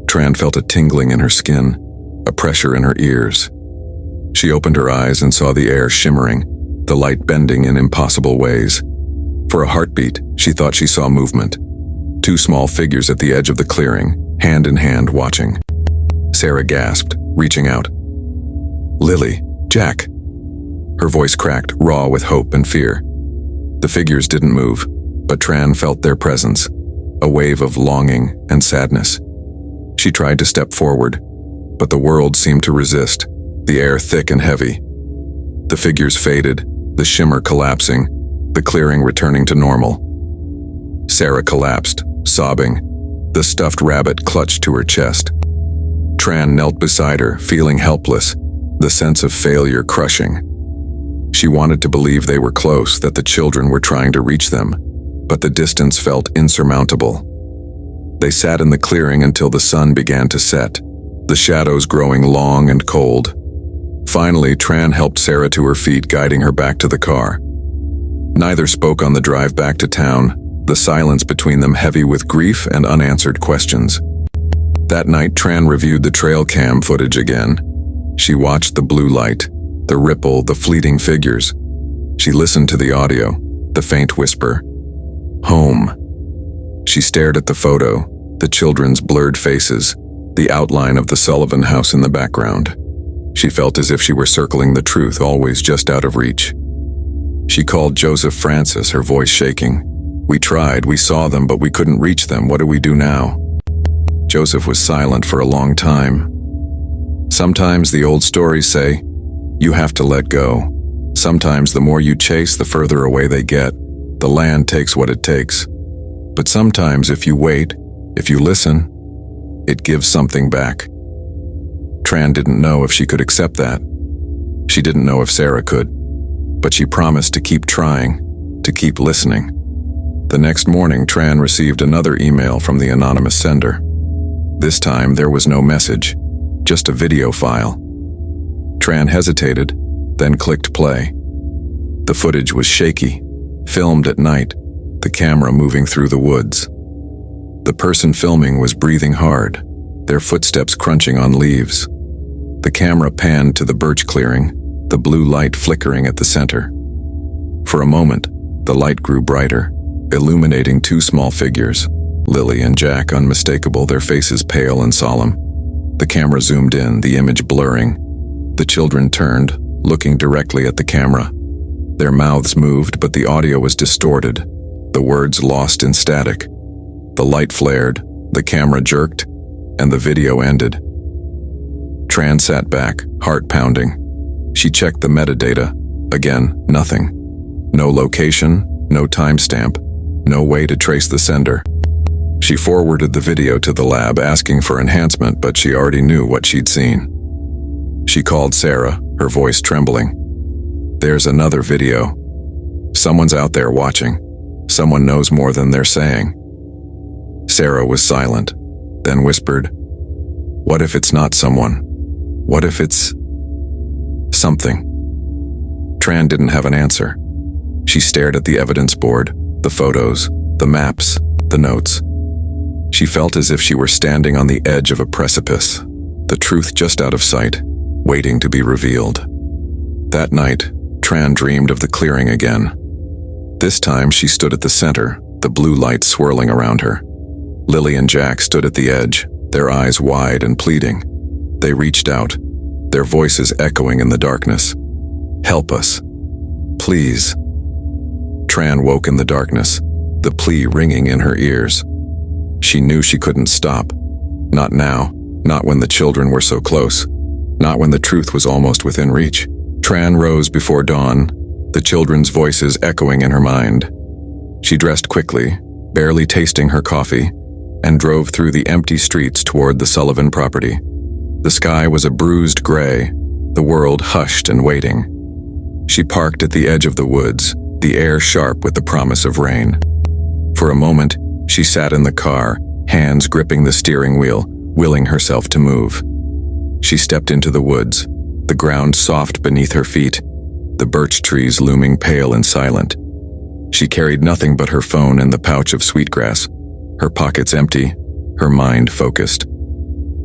Tran felt a tingling in her skin, a pressure in her ears. She opened her eyes and saw the air shimmering, the light bending in impossible ways. For a heartbeat, she thought she saw movement. Two small figures at the edge of the clearing, hand in hand watching. Sarah gasped, reaching out. Lilly, Jack. Her voice cracked, raw with hope and fear. The figures didn't move, but Tran felt their presence, a wave of longing and sadness. She tried to step forward, but the world seemed to resist, the air thick and heavy. The figures faded, the shimmer collapsing, the clearing returning to normal. Sarah collapsed, sobbing, the stuffed rabbit clutched to her chest. Tran knelt beside her, feeling helpless, the sense of failure crushing. She wanted to believe they were close, that the children were trying to reach them, but the distance felt insurmountable. They sat in the clearing until the sun began to set, the shadows growing long and cold. Finally, Tran helped Sarah to her feet, guiding her back to the car. Neither spoke on the drive back to town, the silence between them heavy with grief and unanswered questions. That night, Tran reviewed the trail cam footage again. She watched the blue light, the ripple, the fleeting figures. She listened to the audio, the faint whisper. Home. She stared at the photo, the children's blurred faces, the outline of the Sullivan house in the background. She felt as if she were circling the truth, always just out of reach. She called Joseph Francis, her voice shaking. We tried, we saw them, but we couldn't reach them. What do we do now? Joseph was silent for a long time. Sometimes the old stories say, you have to let go. Sometimes the more you chase, the further away they get. The land takes what it takes. But sometimes if you wait, if you listen, it gives something back. Tran didn't know if she could accept that. She didn't know if Sarah could. But she promised to keep trying, to keep listening. The next morning, Tran received another email from the anonymous sender. This time, there was no message, just a video file. Tran hesitated, then clicked play. The footage was shaky, filmed at night, the camera moving through the woods. The person filming was breathing hard, their footsteps crunching on leaves. The camera panned to the birch clearing, the blue light flickering at the center. For a moment, the light grew brighter, illuminating two small figures, Lilly and Jack, unmistakable, their faces pale and solemn. The camera zoomed in, the image blurring. The children turned, looking directly at the camera. Their mouths moved, but the audio was distorted, the words lost in static. The light flared, the camera jerked, and the video ended. Tran sat back, heart pounding. She checked the metadata. Again, nothing. No location, no timestamp, no way to trace the sender. She forwarded the video to the lab, asking for enhancement, but she already knew what she'd seen. She called Sarah, her voice trembling. There's another video. Someone's out there watching. Someone knows more than they're saying. Sarah was silent, then whispered, "What if it's not someone? What if it's something?" Tran didn't have an answer. She stared at the evidence board, the photos, the maps, the notes. She felt as if she were standing on the edge of a precipice, the truth just out of sight, waiting to be revealed. That night, Tran dreamed of the clearing again. This time she stood at the center, the blue light swirling around her. Lilly and Jack stood at the edge, their eyes wide and pleading. They reached out, their voices echoing in the darkness. "Help us. Please." Tran woke in the darkness, the plea ringing in her ears. She knew she couldn't stop. Not now, not when the children were so close, not when the truth was almost within reach. Tran rose before dawn, the children's voices echoing in her mind. She dressed quickly, barely tasting her coffee, and drove through the empty streets toward the Sullivan property. The sky was a bruised gray, the world hushed and waiting. She parked at the edge of the woods, the air sharp with the promise of rain. For a moment, she sat in the car, hands gripping the steering wheel, willing herself to move. She stepped into the woods, the ground soft beneath her feet, the birch trees looming pale and silent. She carried nothing but her phone and the pouch of sweetgrass, her pockets empty, her mind focused.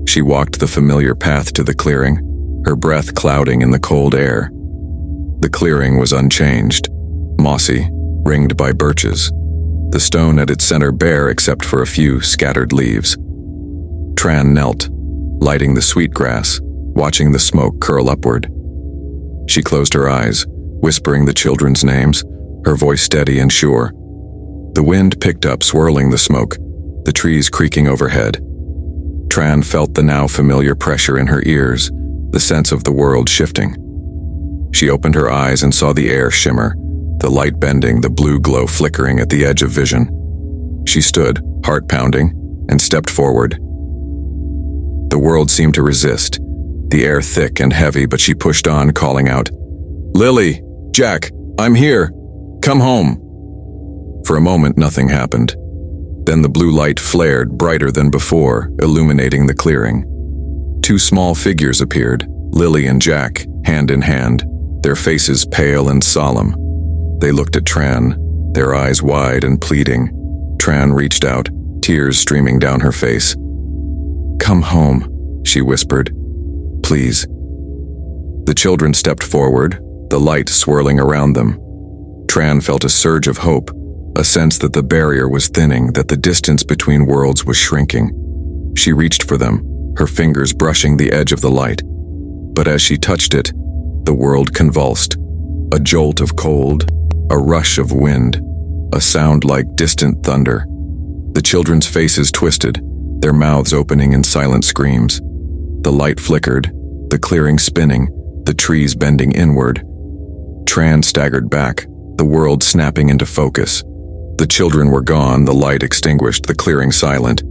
She walked the familiar path to the clearing, her breath clouding in the cold air. The clearing was unchanged, mossy, ringed by birches, the stone at its center bare except for a few scattered leaves. Tran knelt, lighting the sweetgrass, watching the smoke curl upward. She closed her eyes, whispering the children's names, her voice steady and sure. The wind picked up, swirling the smoke, the trees creaking overhead. Tran felt the now familiar pressure in her ears, the sense of the world shifting. She opened her eyes and saw the air shimmer, the light bending, the blue glow flickering at the edge of vision. She stood, heart pounding, and stepped forward. The world seemed to resist, the air thick and heavy, but she pushed on, calling out, "Lilly, Jack, I'm here. Come home." For a moment, nothing happened. Then the blue light flared brighter than before, illuminating the clearing. Two small figures appeared, Lilly and Jack, hand in hand, their faces pale and solemn. They looked at Tran, their eyes wide and pleading. Tran reached out, tears streaming down her face. "Come home," she whispered. "Please." The children stepped forward, the light swirling around them. Tran felt a surge of hope, a sense that the barrier was thinning, that the distance between worlds was shrinking. She reached for them, her fingers brushing the edge of the light. But as she touched it, the world convulsed. A jolt of cold, a rush of wind, a sound like distant thunder. The children's faces twisted, their mouths opening in silent screams. The light flickered, the clearing spinning, the trees bending inward. Tran staggered back, the world snapping into focus. The children were gone, the light extinguished, the clearing silent.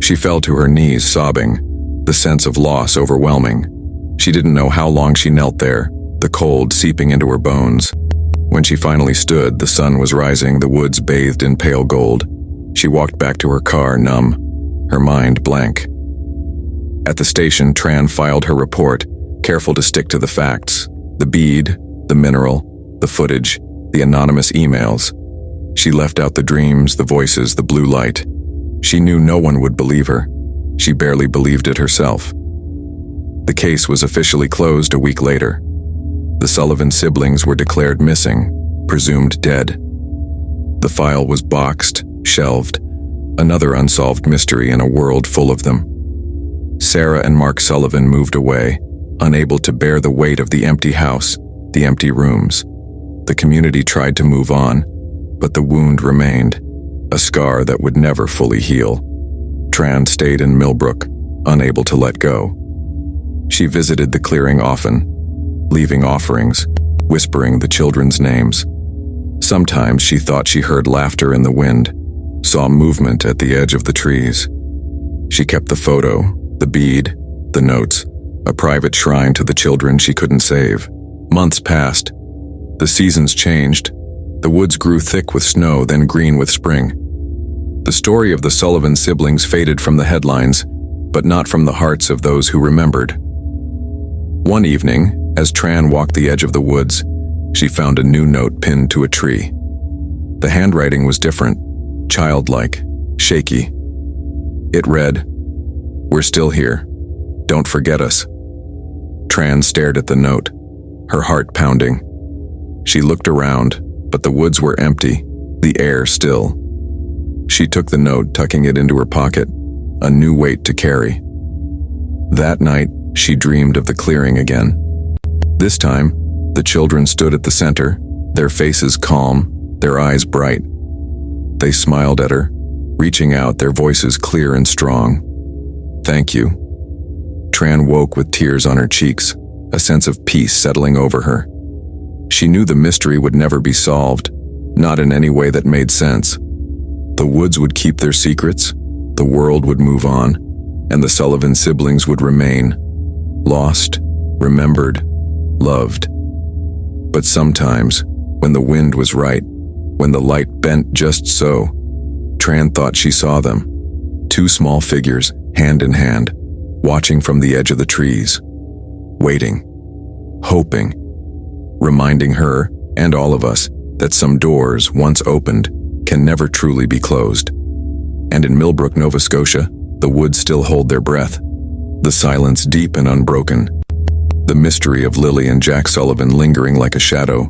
She fell to her knees, sobbing, the sense of loss overwhelming. She didn't know how long she knelt there, the cold seeping into her bones. When she finally stood, the sun was rising, the woods bathed in pale gold. She walked back to her car, numb, her mind blank. At the station, Tran filed her report, careful to stick to the facts. The bead, the mineral, the footage, the anonymous emails. She left out the dreams, the voices, the blue light. She knew no one would believe her. She barely believed it herself. The case was officially closed a week later. The Sullivan siblings were declared missing, presumed dead. The file was boxed, shelved, another unsolved mystery in a world full of them. Sarah and Mark Sullivan moved away, unable to bear the weight of the empty house, the empty rooms. The community tried to move on, but the wound remained, a scar that would never fully heal. Tran stayed in Millbrook, unable to let go. She visited the clearing often, leaving offerings, whispering the children's names. Sometimes she thought she heard laughter in the wind, saw movement at the edge of the trees. She kept the photo, the bead, the notes, a private shrine to the children she couldn't save. Months passed. The seasons changed. The woods grew thick with snow, then green with spring. The story of the Sullivan siblings faded from the headlines, but not from the hearts of those who remembered. One evening, as Tran walked the edge of the woods, she found a new note pinned to a tree. The handwriting was different, childlike, shaky. It read, "We're still here. Don't forget us." Tran stared at the note, her heart pounding. She looked around, but the woods were empty, the air still. She took the note, tucking it into her pocket, a new weight to carry. That night, she dreamed of the clearing again. This time, the children stood at the center, their faces calm, their eyes bright. They smiled at her, reaching out, their voices clear and strong. "Thank you." Tran woke with tears on her cheeks, a sense of peace settling over her. She knew the mystery would never be solved, not in any way that made sense. The woods would keep their secrets, the world would move on, and the Sullivan siblings would remain, lost, remembered, loved. But sometimes, when the wind was right, when the light bent just so, Tran thought she saw them. Two small figures, hand in hand, watching from the edge of the trees, waiting, hoping, reminding her, and all of us, that some doors, once opened, can never truly be closed. And in Millbrook, Nova Scotia, the woods still hold their breath, the silence deep and unbroken, the mystery of Lilly and Jack Sullivan lingering like a shadow,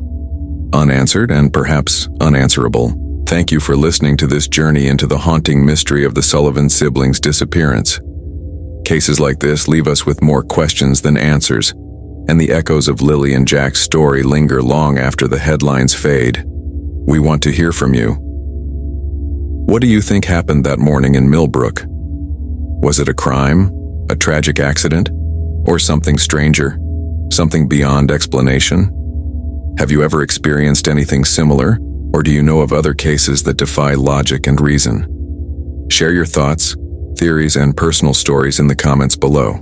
unanswered and perhaps unanswerable. Thank you for listening to this journey into the haunting mystery of the Sullivan siblings' disappearance. Cases like this leave us with more questions than answers, and the echoes of Lilly and Jack's story linger long after the headlines fade. We want to hear from you. What do you think happened that morning in Millbrook? Was it a crime, a tragic accident, or something stranger, something beyond explanation? Have you ever experienced anything similar, or do you know of other cases that defy logic and reason? Share your thoughts, theories, and personal stories in the comments below.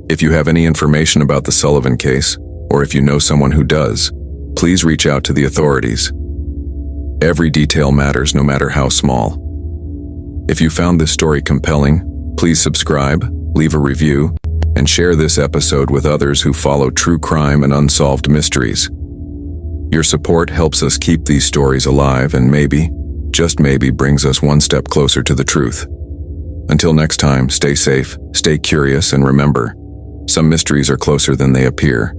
If you have any information about the Sullivan case, or if you know someone who does, please reach out to the authorities. Every detail matters, no matter how small. If you found this story compelling, please subscribe, leave a review, and share this episode with others who follow true crime and unsolved mysteries. Your support helps us keep these stories alive and maybe, just maybe, brings us one step closer to the truth. Until next time, stay safe, stay curious, and remember, some mysteries are closer than they appear.